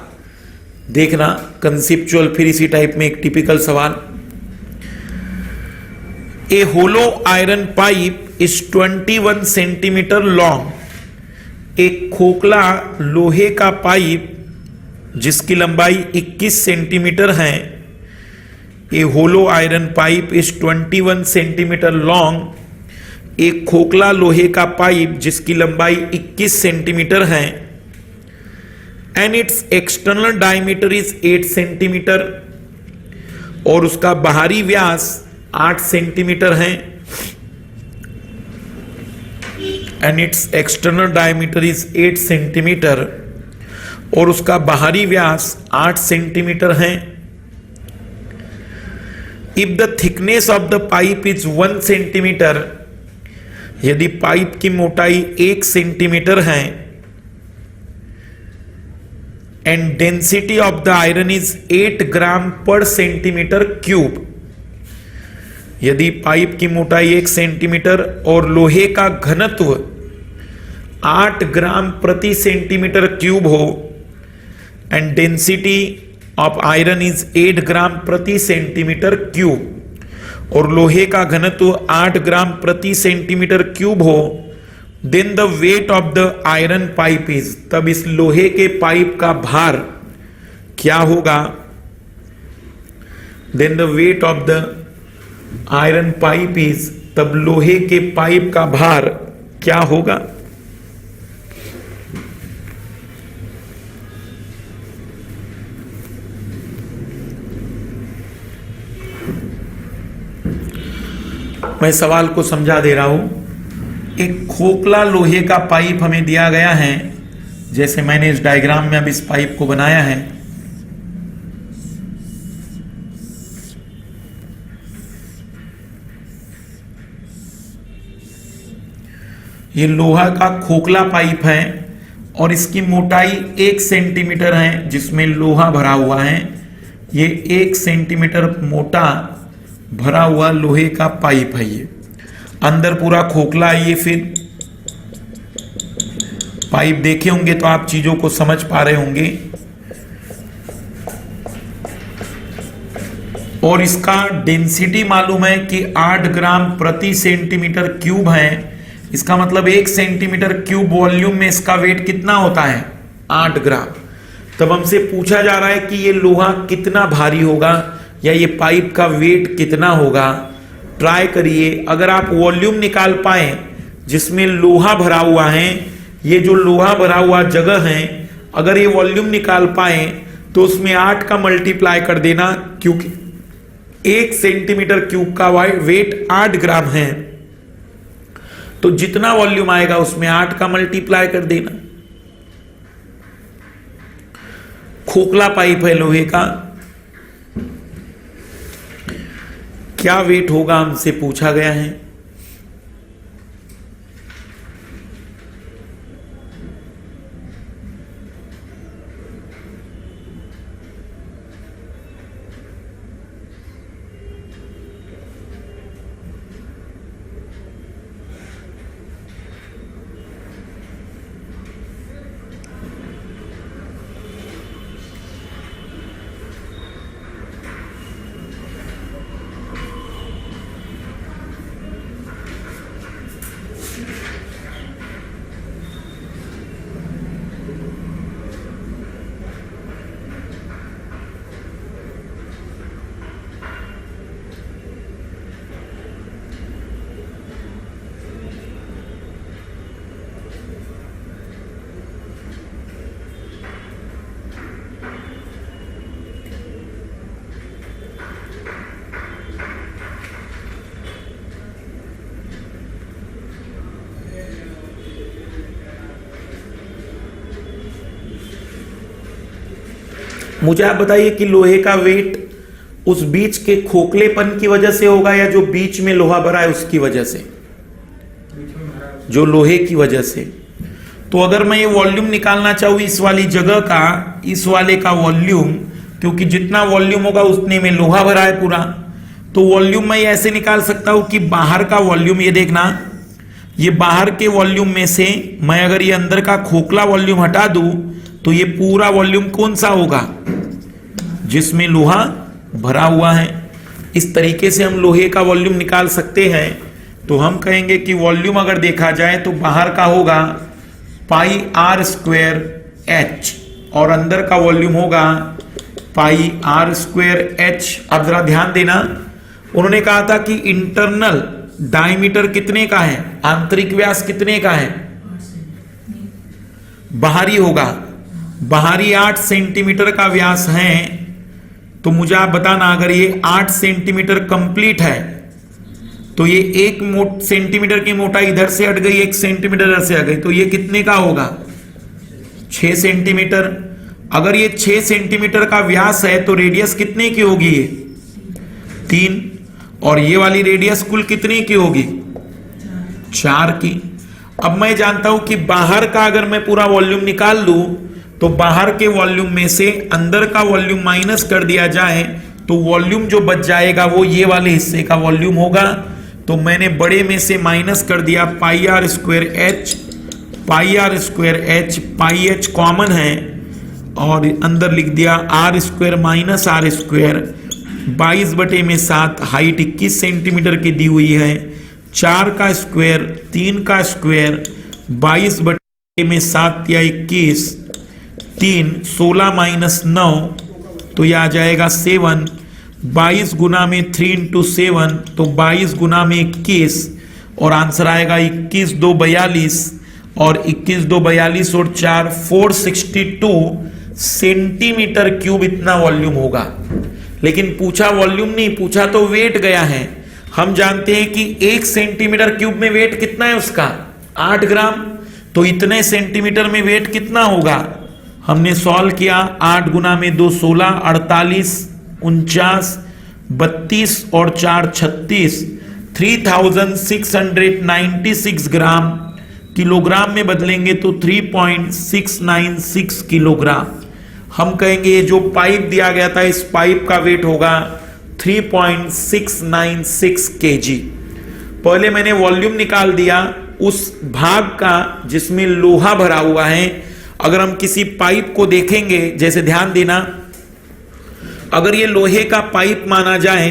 A: देखना, कंसेप्चुअल, फिर इसी टाइप में एक टिपिकल सवाल। A hollow iron pipe is 21 centimeter long. एक खोखला लोहे का पाइप जिसकी लंबाई 21 सेंटीमीटर है। A hollow iron pipe is 21 centimeter long. एक खोखला लोहे का पाइप जिसकी लंबाई 21 सेंटीमीटर है। And it's external diameter is 8 centimetre, और उसका बाहरी व्यास 8 सेंटीमीटर है। And it's external diameter is 8 centimetre, और उसका बाहरी व्यास 8 सेंटीमीटर है। If the thickness of the pipe is 1 centimetre, यदि पाइप की मोटाई 1 सेंटीमीटर है, and density of the iron is 8 ग्राम पर सेंटीमीटर क्यूब, यदि पाइप की मोटाई 1 सेंटीमीटर और लोहे का घनत्व 8 ग्राम प्रति सेंटीमीटर क्यूब हो, and density of iron is 8 gram प्रति सेंटीमीटर क्यूब, और लोहे का घनत्व 8 ग्राम प्रति सेंटीमीटर क्यूब हो, then the weight of the iron pipe is, तब इस लोहे के पाइप का भार क्या होगा। Then the weight of the iron pipe is, तब लोहे के पाइप का भार क्या होगा। मैं सवाल को समझा दे रहा हूं। एक खोखला लोहे का पाइप हमें दिया गया है, जैसे मैंने इस डायग्राम में अब इस पाइप को बनाया है। ये लोहा का खोखला पाइप है और इसकी मोटाई 1 सेंटीमीटर है, जिसमें लोहा भरा हुआ है। ये 1 सेंटीमीटर मोटा भरा हुआ लोहे का पाइप है। ये अंदर पूरा खोखला है। ये फिर पाइप देखे होंगे तो आप चीजों को समझ पा रहे होंगे। और इसका डेंसिटी मालूम है कि 8 ग्राम प्रति सेंटीमीटर क्यूब है। इसका मतलब 1 सेंटीमीटर क्यूब वॉल्यूम में इसका वेट कितना होता है, 8 ग्राम। तब हमसे पूछा जा रहा है कि ये लोहा कितना भारी होगा या ये पाइप का वेट कितना होगा। ट्राई करिए, अगर आप वॉल्यूम निकाल पाए जिसमें लोहा भरा हुआ है, ये जो लोहा भरा हुआ जगह है, अगर ये वॉल्यूम निकाल पाए तो उसमें 8 का मल्टीप्लाई कर देना, क्योंकि 1 सेंटीमीटर क्यूब का वेट 8 ग्राम है। तो जितना वॉल्यूम आएगा उसमें 8 का मल्टीप्लाई कर देना। खोखला पाइप है लोहे का, क्या वेट होगा हमसे पूछा गया है। मुझे आप बताइए कि लोहे का वेट उस बीच के खोखलेपन की वजह से होगा या जो बीच में लोहा भरा है उसकी वजह से? जो लोहे की वजह से। तो अगर मैं ये वॉल्यूम निकालना चाहूँ इस वाली जगह का, इस वाले का वॉल्यूम, क्योंकि जितना वॉल्यूम होगा उतने में लोहा भरा है पूरा, तो वॉल्यूम मैं ऐसे निकाल सकता हूं कि बाहर का वॉल्यूम, ये देखना, ये बाहर के वॉल्यूम में से मैं अगर ये अंदर का खोखला वॉल्यूम हटा दूं तो ये पूरा वॉल्यूम कौन सा होगा? जिसमें लोहा भरा हुआ है। इस तरीके से हम लोहे का वॉल्यूम निकाल सकते हैं। तो हम कहेंगे कि वॉल्यूम अगर देखा जाए तो बाहर का होगा पाई आर स्क्वायर एच और अंदर का वॉल्यूम होगा पाई आर स्क्वायर एच। अब जरा ध्यान देना, उन्होंने कहा था कि इंटरनल डायमीटर कितने का है, आंतरिक व्यास कितने का है? बाहरी होगा, बाहरी 8 सेंटीमीटर का व्यास है। तो मुझे आप बताना, अगर ये 8 सेंटीमीटर कंप्लीट है तो ये 1 सेंटीमीटर की मोटाई इधर से हट गई, 1 सेंटीमीटर इधर से हट गई, तो ये कितने का होगा? 6 सेंटीमीटर। अगर ये 6 सेंटीमीटर का व्यास है तो रेडियस कितने की होगी? ये 3। और ये वाली रेडियस कुल कितने की होगी? 4 की। अब मैं जानता हूं कि बाहर का अगर मैं पूरा वॉल्यूम निकाल लूं तो बाहर के वॉल्यूम में से अंदर का वॉल्यूम माइनस कर दिया जाए तो वॉल्यूम जो बच जाएगा वो ये वाले हिस्से का वॉल्यूम होगा। तो मैंने बड़े में से माइनस कर दिया pi r square h, pi r square h, pi h common है और अंदर लिख दिया r square minus r square. 22/7, height 21 centimeter की दी हुई है, 4 का स्क्वायर, 3 का स्क्वायर, 22/7 या 21, 3, 16 - 9 तो यह आ जाएगा 7। 22 गुना में 3 × 7 तो 22 गुना में 21 और आंसर आएगा 21 2 42 और 21 2 42 और 4 462 सेंटीमीटर क्यूब इतना वॉल्यूम होगा। लेकिन पूछा वॉल्यूम नहीं, पूछा तो वेट गया है। हम जानते हैं कि 1 सेंटीमीटर क्यूब में वेट कितना है उसका? 8 ग्राम। तो इतने सेंटीमीटर में वेट कितना होगा? हमने सॉल्व किया, 8 गुना में 2 16, 48, 49, 32 और 4 36, 3696 ग्राम। किलोग्राम में बदलेंगे तो 3.696 किलोग्राम। हम कहेंगे ये जो पाइप दिया गया था इस पाइप का वेट होगा 3.696 केजी। पहले मैंने वॉल्यूम निकाल दिया उस भाग का जिसमें लोहा भरा हुआ है। अगर हम किसी पाइप को देखेंगे, जैसे ध्यान देना, अगर ये लोहे का पाइप माना जाए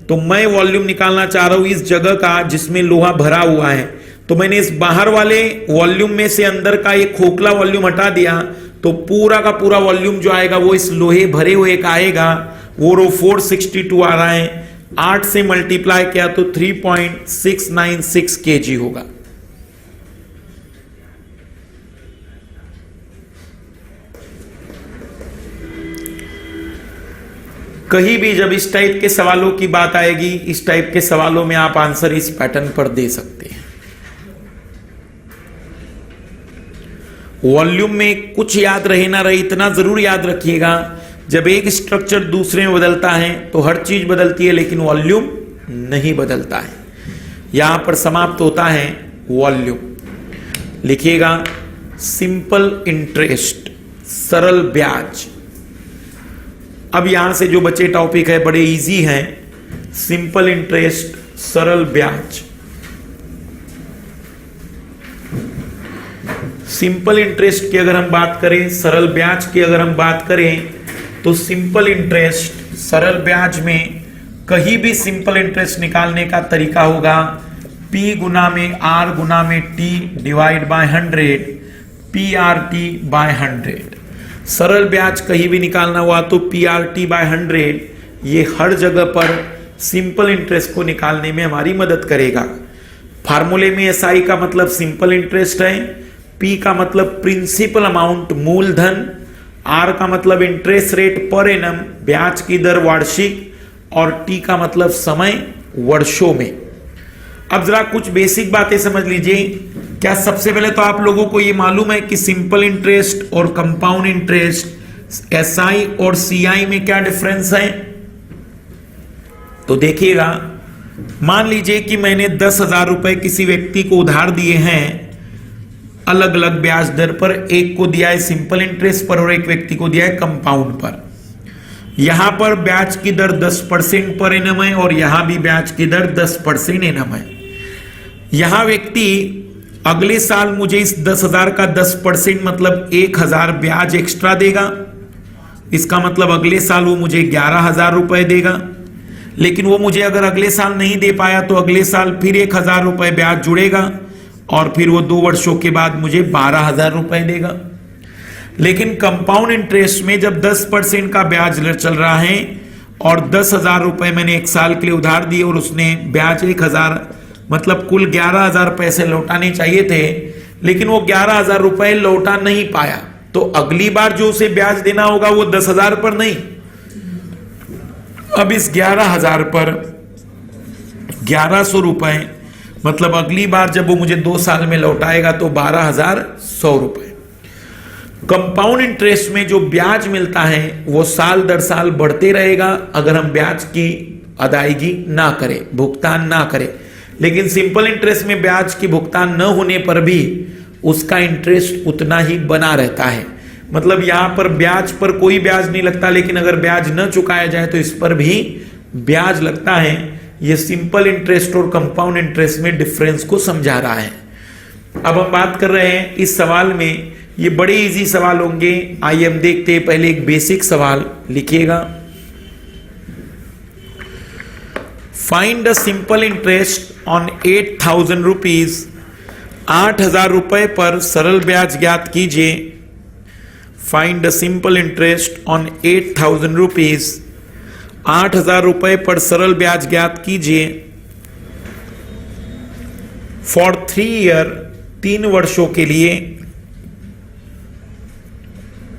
A: तो मैं वॉल्यूम निकालना चाह रहा हूं इस जगह का जिसमें लोहा भरा हुआ है। तो मैंने इस बाहर वाले वॉल्यूम में से अंदर का ये खोखला वॉल्यूम हटा दिया तो पूरा का पूरा वॉल्यूम जो आएगा वो इस लोहे भरे हुए का आएगा। वो 462 आ रहा है, 8 से मल्टीप्लाई किया तो 3.696 केजी होगा। कहीं भी जब इस टाइप के सवालों की बात आएगी, इस टाइप के सवालों में आप आंसर इस पैटर्न पर दे सकते हैं। वॉल्यूम में कुछ याद रहे ना रहे, इतना जरूर याद रखिएगा, जब एक स्ट्रक्चर दूसरे में बदलता है तो हर चीज बदलती है लेकिन वॉल्यूम नहीं बदलता है। यहां पर समाप्त होता है वॉल्यूम। लिखिएगा सिंपल इंटरेस्ट, सरल ब्याज। अब यहां से जो बचे टॉपिक है बड़े इजी हैं। सिंपल इंटरेस्ट, सरल ब्याज। सिंपल इंटरेस्ट की अगर हम बात करें, सरल ब्याज की अगर हम बात करें तो सिंपल इंटरेस्ट, सरल ब्याज में कहीं भी सिंपल इंटरेस्ट निकालने का तरीका होगा P गुना में R गुना में T divide by 100, PRT by 100। सरल ब्याज कहीं भी निकालना हुआ तो PRT बाय 100 ये हर जगह पर सिंपल इंटरेस्ट को निकालने में हमारी मदद करेगा। फार्मूले में SI का मतलब सिंपल इंटरेस्ट है, P का मतलब प्रिंसिपल अमाउंट मूलधन, R का मतलब इंटरेस्ट रेट पर एनम ब्याज की दर वार्षिक और T का मतलब समय वर्षों में। अब जरा कुछ बेसिक बातें समझ लीजिए। क्या सबसे पहले तो आप लोगों को यह मालूम है कि सिंपल इंटरेस्ट और कंपाउंड इंटरेस्ट SI और CI में क्या डिफरेंस है? तो देखिएगा, मान लीजिए कि मैंने 10,000 रुपए किसी व्यक्ति को उधार दिए हैं अलग अलग ब्याज दर पर। एक को दिया है सिंपल इंटरेस्ट पर और एक व्यक्ति को दिया है कंपाउंड पर। यहां पर ब्याज की दर 10% पर एनम है और यहां भी ब्याज की दर 10% एनम है। यहां व्यक्ति अगले साल मुझे इस 10,000 का 10% मतलब 1,000 ब्याज एक्स्ट्रा देगा। इसका मतलब अगले साल वो मुझे 11,000 रुपए देगा। लेकिन वो मुझे अगर अगले साल नहीं दे पाया तो अगले साल फिर 1,000 रुपए ब्याज जुड़ेगा और फिर वो 2 वर्षों के बाद मुझे 12,000 रुपए देगा। लेकिन कंपाउंड इंटरेस्ट में जब 10% का ब्याज चल रहा है और 10,000 रुपए मैंने एक साल के लिए उधार दिए और उसने ब्याज 1,000 मतलब कुल 11,000 पैसे लौटाने चाहिए थे, लेकिन वो 11,000 रुपए लौटा नहीं पाया, तो अगली बार जो उसे ब्याज देना होगा वो 10,000 पर नहीं, अब इस 11,000 पर 1,100 रुपए, मतलब अगली बार जब वो मुझे 2 साल में लौटाएगा तो 12,100 रुपए। कंपाउंड इंटरेस्ट में जो ब्याज मिलता है वो साल दर साल बढ़ते रहेगा अगर हम ब्याज की अदायगी ना करें, भुगतान ना करें। लेकिन सिंपल इंटरेस्ट में ब्याज की भुगतान न होने पर भी उसका इंटरेस्ट उतना ही बना रहता है। मतलब यहां पर ब्याज पर कोई ब्याज नहीं लगता, लेकिन अगर ब्याज न चुकाया जाए तो इस पर भी ब्याज लगता है। यह सिंपल इंटरेस्ट और कंपाउंड इंटरेस्ट में डिफरेंस को समझा रहा है। अब हम बात कर रहे हैं इस सवाल में, ये बड़े इजी सवाल होंगे। आइए हम देखते हैं। पहले एक बेसिक सवाल लिखिएगा। Find the simple interest on 8,000 rupees. 8,000 रुपए पर सरल ब्याज ज्ञात कीजिए। Find the simple interest on 8,000 rupees. 8,000 रुपए पर सरल ब्याज ज्ञात कीजिए। फॉर 3 ईयर, 3 वर्षों के लिए।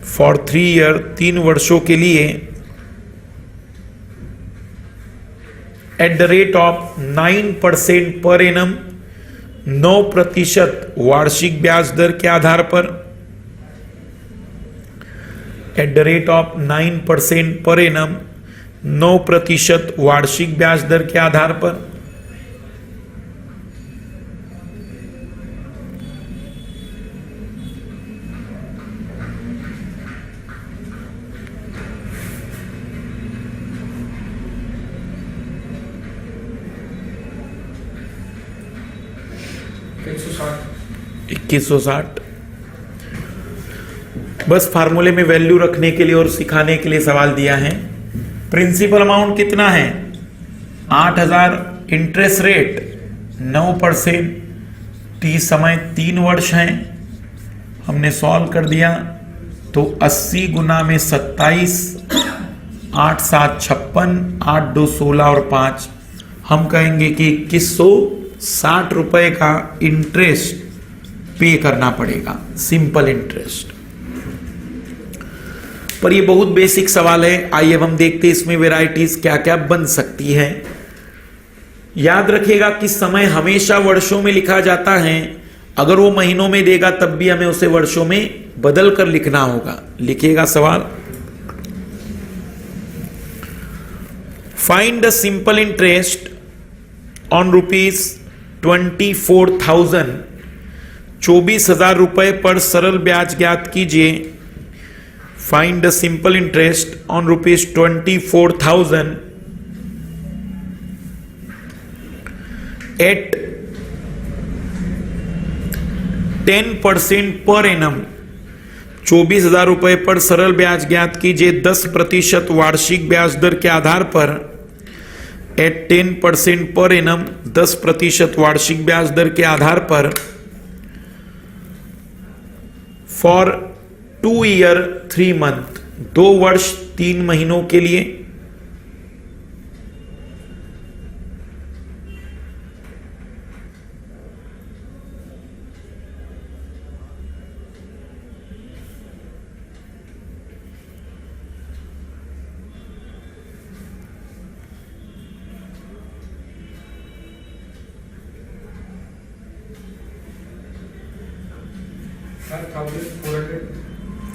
A: फॉर 3 ईयर, 3 वर्षों के लिए। At the rate of 9% per annum, 9% वार्षिक ब्याज दर के आधार पर। At the rate of 9% per annum, 9% वार्षिक ब्याज दर के आधार पर। $2160। बस फार्मूले में वैल्यू रखने के लिए और सिखाने के लिए सवाल दिया है। प्रिंसिपल अमाउंट कितना है? 8,000। Interest rate 9%। 30 समय 3 वर्ष हैं। हमने सॉल्व कर दिया तो 80 गुना में 27, 8 7 56, 8 2 16 और 5, हम कहेंगे कि 2160 रुपए का इंटरेस्ट पे करना पड़ेगा, सिंपल इंटरेस्ट। पर ये बहुत बेसिक सवाल है। आइए हम देखते हैं इसमें वेराइटीज क्या क्या बन सकती है। याद रखिएगा कि समय हमेशा वर्षों में लिखा जाता है। अगर वो महीनों में देगा तब भी हमें उसे वर्षों में बदल कर लिखना होगा। लिखिएगा सवाल। Find the simple interest on ₹24,000। 24,000 रुपए पर सरल ब्याज ज्ञात कीजिए। Find the simple interest on ₹24,000 at 10% per annum. 24,000 रुपए पर सरल ब्याज ज्ञात कीजिए 10% वार्षिक ब्याज दर के आधार पर। एट 10% पर एनम, 10% वार्षिक ब्याज दर के आधार पर। फॉर 2 ईयर 3 मंथ, 2 वर्ष 3 महीनों के लिए।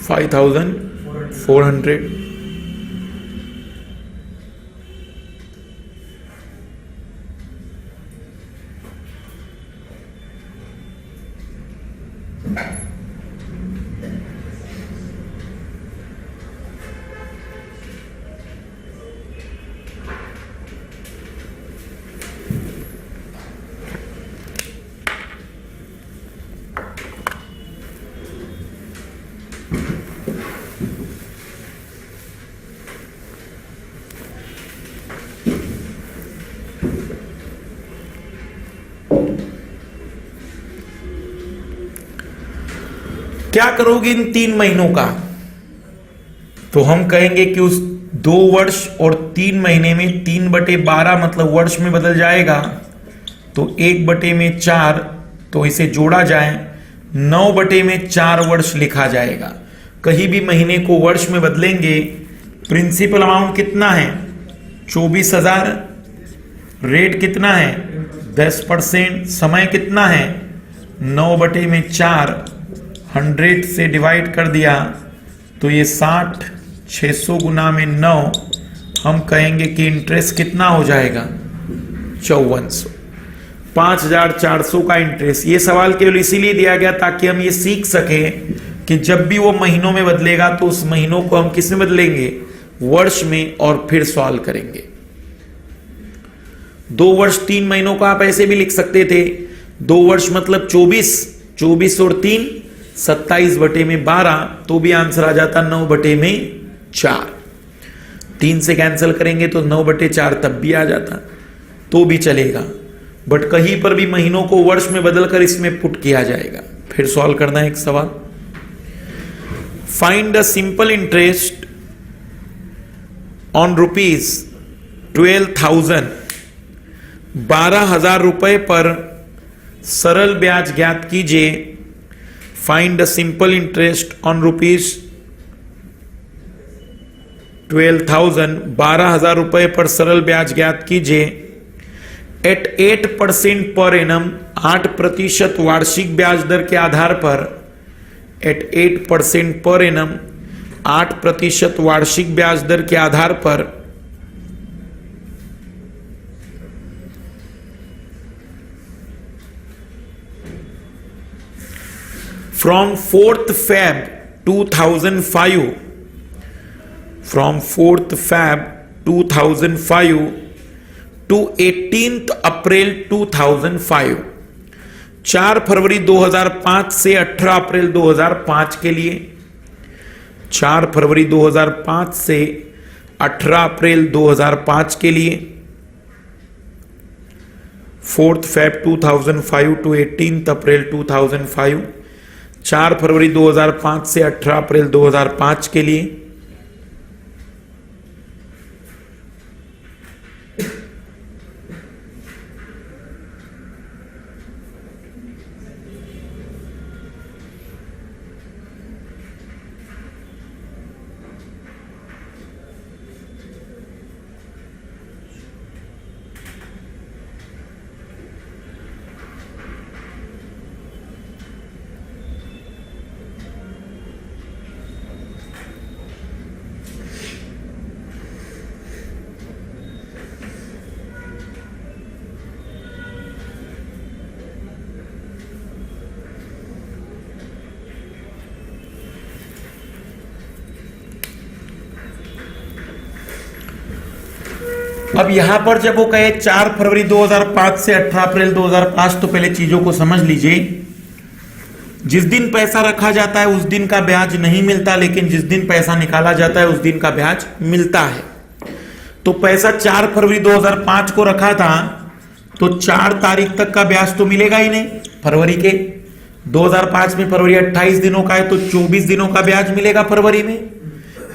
A: $5,400 400। क्या करोगे इन 3 महीनों का? तो हम कहेंगे कि उस 2 वर्ष और 3 महीने में 3/12 मतलब वर्ष में बदल जाएगा, तो 1/4, तो इसे जोड़ा जाए 9/4 वर्ष लिखा जाएगा। कहीं भी महीने को वर्ष में बदलेंगे। प्रिंसिपल अमाउंट कितना है? 24,000। रेट कितना है? 10%। समय कितना है? 9/4, 100 से डिवाइड कर दिया तो ये 60, 600 गुना में 9, हम कहेंगे कि इंटरेस्ट कितना हो जाएगा? 5400। 5400 का इंटरेस्ट। ये सवाल केवल इसीलिए दिया गया ताकि हम ये सीख सकें कि जब भी वो महीनों में बदलेगा तो उस महीनों को हम किस में बदलेंगे? वर्ष में, और फिर सॉल्व करेंगे। 2 वर्ष 3 महीनों को आप ऐसे भी लिख सकते थे। 2 वर्ष मतलब 24 और 3 27/12, तो भी आंसर आ जाता 9/4। 3 से कैंसिल करेंगे तो 9/4 तब भी आ जाता, तो भी चलेगा। बट कहीं पर भी महीनों को वर्ष में बदलकर इसमें पुट किया जाएगा। फिर सॉल्व करना है एक सवाल। Find the simple interest on ₹12,000, 12,000 रुपए पर सरल ब्याज ज्ञात कीजिए। Find the simple interest on ₹12,000, 12,000 रुपए पर सरल ब्याज ज्ञात कीजिए। एट 8% पर एनम, 8% वार्षिक ब्याज दर के आधार पर, एट 8% पर एनम, 8% वार्षिक ब्याज दर के आधार पर from 4th Feb 2005, from 4th Feb 2005 to 18th April 2005, 4 फरवरी 2005 से 18 अप्रैल 2005 के लिए, 4 फरवरी 2005 से 18 अप्रैल 2005 के लिए, 4th Feb 2005 to 18th April 2005, 4 फरवरी 2005 से 18 अप्रैल 2005 के लिए। अब यहां पर जब वो कहे 4 फरवरी 2005 से 18 अप्रैल 2005, तो पहले चीजों को समझ लीजिए। जिस दिन पैसा रखा जाता है उस दिन का ब्याज नहीं मिलता, लेकिन जिस दिन पैसा निकाला जाता है उस दिन का ब्याज मिलता है। तो पैसा 4 फरवरी 2005 को रखा था, तो 4 तारीख तक का ब्याज तो मिलेगा ही नहीं। फरवरी के 2005 में फरवरी 28 दिनों का है, तो 24 दिनों का ब्याज मिलेगा फरवरी में,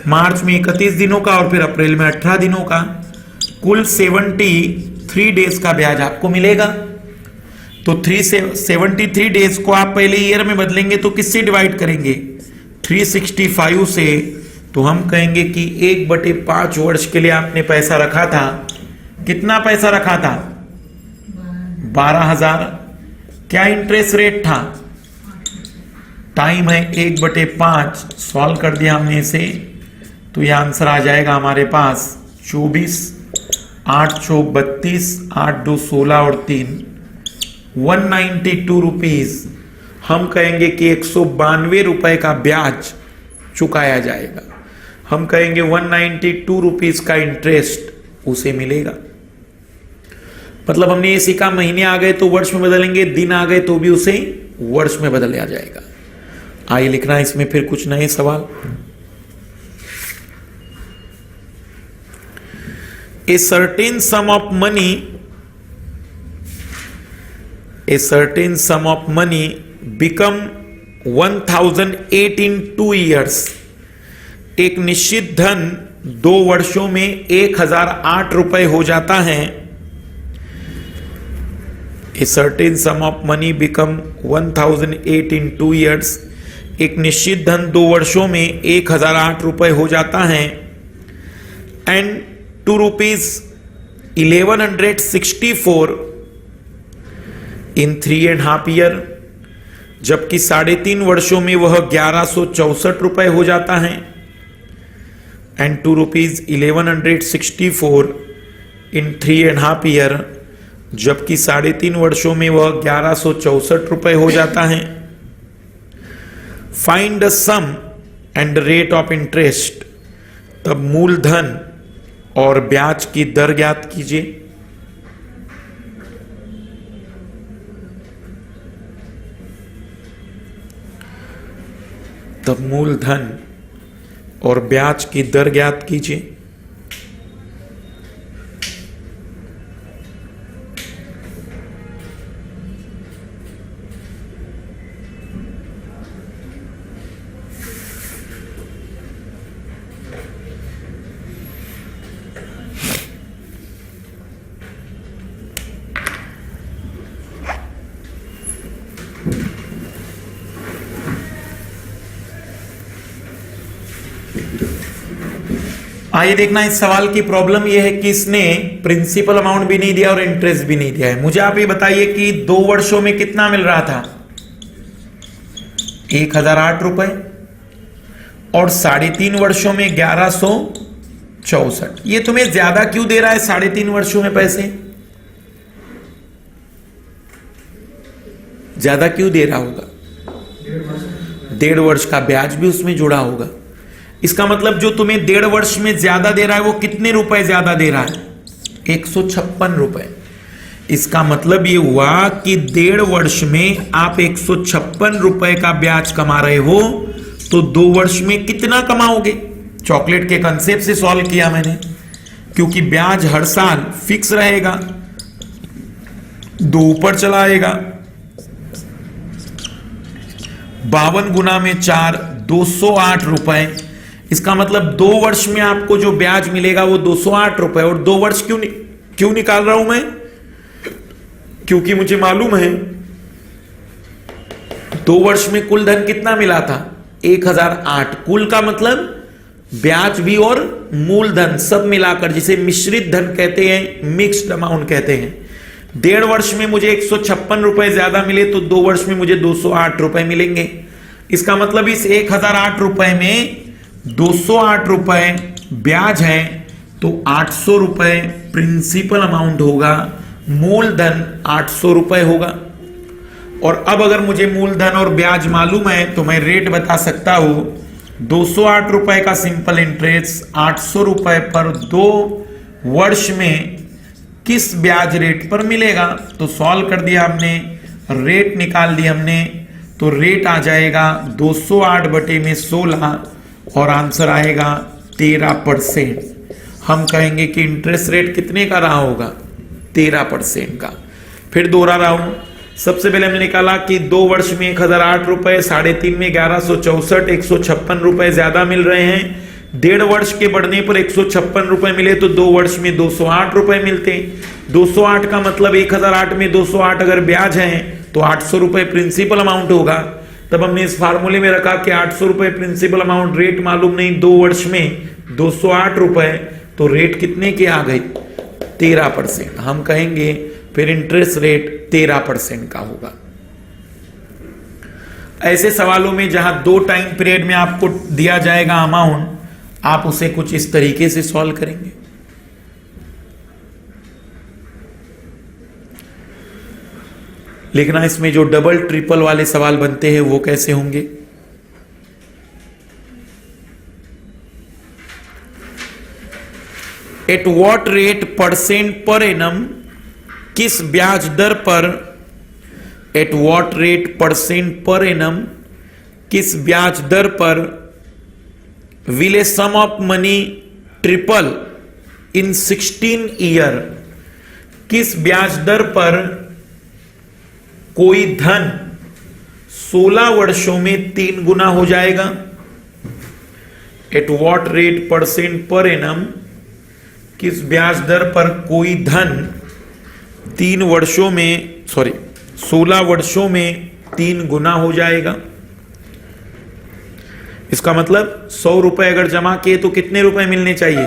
A: मार्च में 31 दिनों का, और फिर अप्रैल में 18 दिनों का। कुल 73 डेज का ब्याज आपको मिलेगा। तो 73 डेज को आप पहले ईयर में बदलेंगे तो किससे डिवाइड करेंगे? 365 से। तो हम कहेंगे कि 1/5 वर्ष के लिए आपने पैसा रखा था। कितना पैसा रखा था? 12,000। क्या इंटरेस्ट रेट था? टाइम है 1/5। सॉल्व कर दिया हमने इसे। तो यह आंसर आ जाएगा हमारे पास 24, 8 चौक 32, 8 2 16 और 3 192 रुपीज। हम कहेंगे कि 192 रुपए का ब्याज चुकाया जाएगा। हम कहेंगे 192 रुपीज का इंटरेस्ट उसे मिलेगा। मतलब हमने ये सीखा, महीने आ गए तो वर्ष में बदलेंगे, दिन आ गए तो भी उसे वर्ष में बदला जाएगा। आइए लिखना है इसमें फिर कुछ नए सवाल। A certain sum of money become 1008 in 2 years। एक निश्चित धन 2 वर्षों में 1008 रुपए हो जाता है। A certain sum of money become 1008 in 2 years। एक निश्चित धन 2 वर्षों में 1008 रुपए हो जाता है। एंड 2 रुपीज 1164 इन 3.5 ईयर, जबकि 3.5 वर्षों में वह 1164 रुपए हो जाता है। एंड 2 रुपीज 1164 इन 3.5 ईयर, जबकि 3.5 वर्षों में वह 1164 रुपए हो जाता है। Find the sum and rate of interest. तब मूलधन और ब्याज की दर ज्ञात कीजिए। तब मूलधन और ब्याज की दर ज्ञात कीजिए। आइए देखना, इस सवाल की प्रॉब्लम यह है कि इसने प्रिंसिपल अमाउंट भी नहीं दिया और इंटरेस्ट भी नहीं दिया है। मुझे आप ये बताइए कि 2 वर्षों में कितना मिल रहा था? 1008 रुपए, और 3.5 वर्षों में 1164। ये तुम्हें ज्यादा क्यों दे रहा है 3.5 वर्षों में पैसे? ज्यादा क्यों दे रहा होगा? 1.5 वर्ष का ब्याज भी उसमें जुड़ा होगा। इसका मतलब जो तुम्हें 1.5 वर्ष में ज्यादा दे रहा है वो कितने रुपए ज्यादा दे रहा है? 156 रुपए। इसका मतलब ये हुआ कि 1.5 वर्ष में आप 156 रुपए का ब्याज कमा रहे हो, तो 2 वर्ष में कितना कमाओगे? चॉकलेट के कंसेप्ट से सॉल्व किया मैंने, क्योंकि ब्याज हर साल फिक्स रहेगा, 2 ऊपर चला आएगा। 52 गुना में 4, 208 रुपए। इसका मतलब 2 वर्ष में आपको जो ब्याज मिलेगा वो 208 रुपए। और 2 वर्ष क्यों निकाल रहा हूं मैं? क्योंकि मुझे मालूम है 2 वर्ष में कुल धन कितना मिला था? 1008। कुल का मतलब ब्याज भी और मूलधन सब मिलाकर, जिसे मिश्रित धन कहते हैं, मिक्स्ड अमाउंट कहते हैं। 1.5 वर्ष में मुझे 156 रुपए ज्यादा मिले तो 2 वर्ष में मुझे 208 रुपए मिलेंगे। इसका मतलब इस 1008 रुपए में 208 रुपए ब्याज है, तो 800 रुपए प्रिंसिपल अमाउंट होगा, मूलधन 800 रुपए होगा। और अब अगर मुझे मूलधन और ब्याज मालूम है तो मैं रेट बता सकता हूं। 208 रुपए का सिंपल इंटरेस्ट 800 रुपए पर 2 वर्ष में किस ब्याज रेट पर मिलेगा? तो सॉल्व कर दिया हमने, रेट निकाल दी हमने, तो रेट आ जाएगा 208 बटे में 16 और आंसर आएगा 13%। हम कहेंगे कि इंटरेस्ट रेट कितने का रहा होगा? 13% का। फिर दोहरा रहा हूं, सबसे पहले हमने निकाला कि 2 वर्ष में 1008 रुपए, 3.5 में 1164, 156 रुपए ज्यादा मिल रहे हैं। 1.5 वर्ष के बढ़ने पर 156 रुपए मिले तो 2 वर्ष में 208 रुपए मिलते। 208 का मतलब 1008 में 208 अगर ब्याज है तो 800 रुपए प्रिंसिपल अमाउंट होगा। तब हमने इस फार्मूले में रखा कि 800 रुपए प्रिंसिपल अमाउंट, रेट मालूम नहीं, 2 वर्ष में 208 रुपए, तो रेट कितने की आ गई? 13%। हम कहेंगे फिर इंटरेस्ट रेट 13% का होगा। ऐसे सवालों में जहां 2 टाइम पीरियड में आपको दिया जाएगा अमाउंट, आप उसे कुछ इस तरीके से सॉल्व करेंगे। लिखना इसमें जो डबल ट्रिपल वाले सवाल बनते हैं वो कैसे होंगे। At what rate percent per annum, किस ब्याज दर पर, at what rate percent per annum, किस ब्याज दर पर will a sum of money triple in 16 year, किस ब्याज दर पर कोई धन 16 वर्षों में 3 गुना हो जाएगा। Eight what rate percent per annum, किस ब्याज दर पर कोई धन 16 वर्षों में 3 गुना हो जाएगा। इसका मतलब 100 रुपए अगर जमा किए तो कितने रुपए मिलने चाहिए?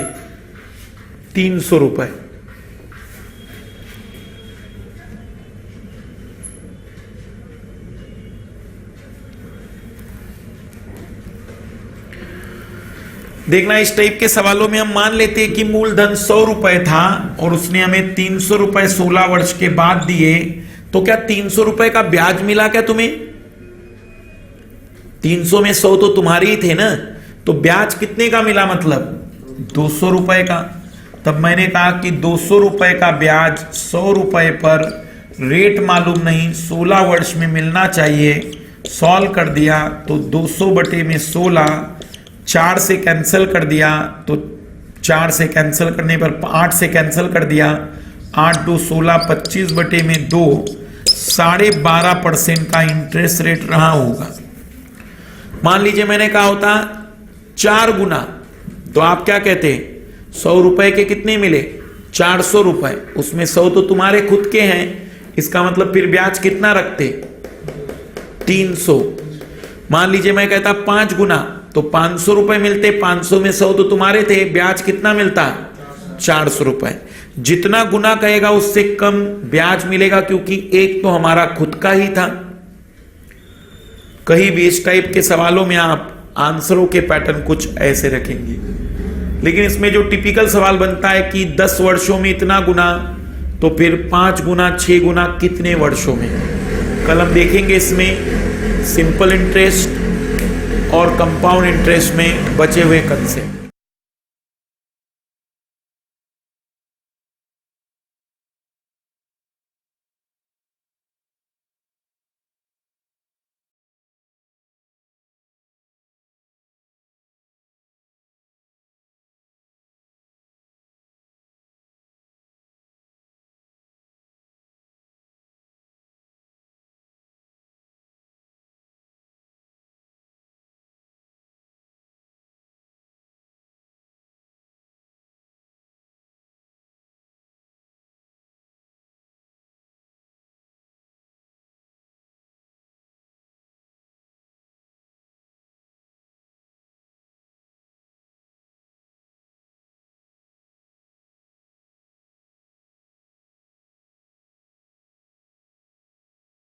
A: 300 रुपए। देखना, इस टाइप के सवालों में हम मान लेते हैं कि मूलधन 100 रुपए था और उसने हमें 300 रुपए 16 वर्ष के बाद दिए, तो क्या 300 रुपए का ब्याज मिला क्या तुम्हें? 300 में 100 तो तुम्हारे ही थे ना, तो ब्याज कितने का मिला? मतलब 200 रुपए का। तब मैंने कहा कि 200 रुपए का ब्याज 100 रुपए पर, रेट मालूम नहीं, 16 वर्ष में मिलना चाहिए। सॉल्व कर दिया तो 200 बटे में 16, 4 से कैंसिल कर दिया तो 4 से कैंसिल करने पर 8 से कैंसिल कर दिया, 8 2 16, 25 बटे में 2, 12.5% का इंटरेस्ट रेट रहा होगा। मान लीजिए मैंने कहा होता 4 गुना, तो आप क्या कहते हैं? 100 रुपए के कितने मिले? 400 रुपए, उसमें 100 तो तुम्हारे खुद के हैं, इसका मतलब फिर ब्याज कितना रखते? 300। मान लीजिए मैं कहता 5 गुना, तो 500 रुपए मिलते, 500 में 100 तो तुम्हारे थे, ब्याज कितना मिलता? 400 रुपए। जितना गुना कहेगा उससे कम ब्याज मिलेगा, क्योंकि एक तो हमारा खुद का ही था। कहीं भी इस टाइप के सवालों में आप आंसरों के पैटर्न कुछ ऐसे रखेंगे, लेकिन इसमें जो टिपिकल सवाल बनता है कि 10 वर्षों में इतना गुना, तो फिर 5 गुना 6 गुना कितने वर्षों में। कल हम देखेंगे इसमें सिंपल इंटरेस्ट और कंपाउंड इंटरेस्ट में बचे हुए कंसेप्ट।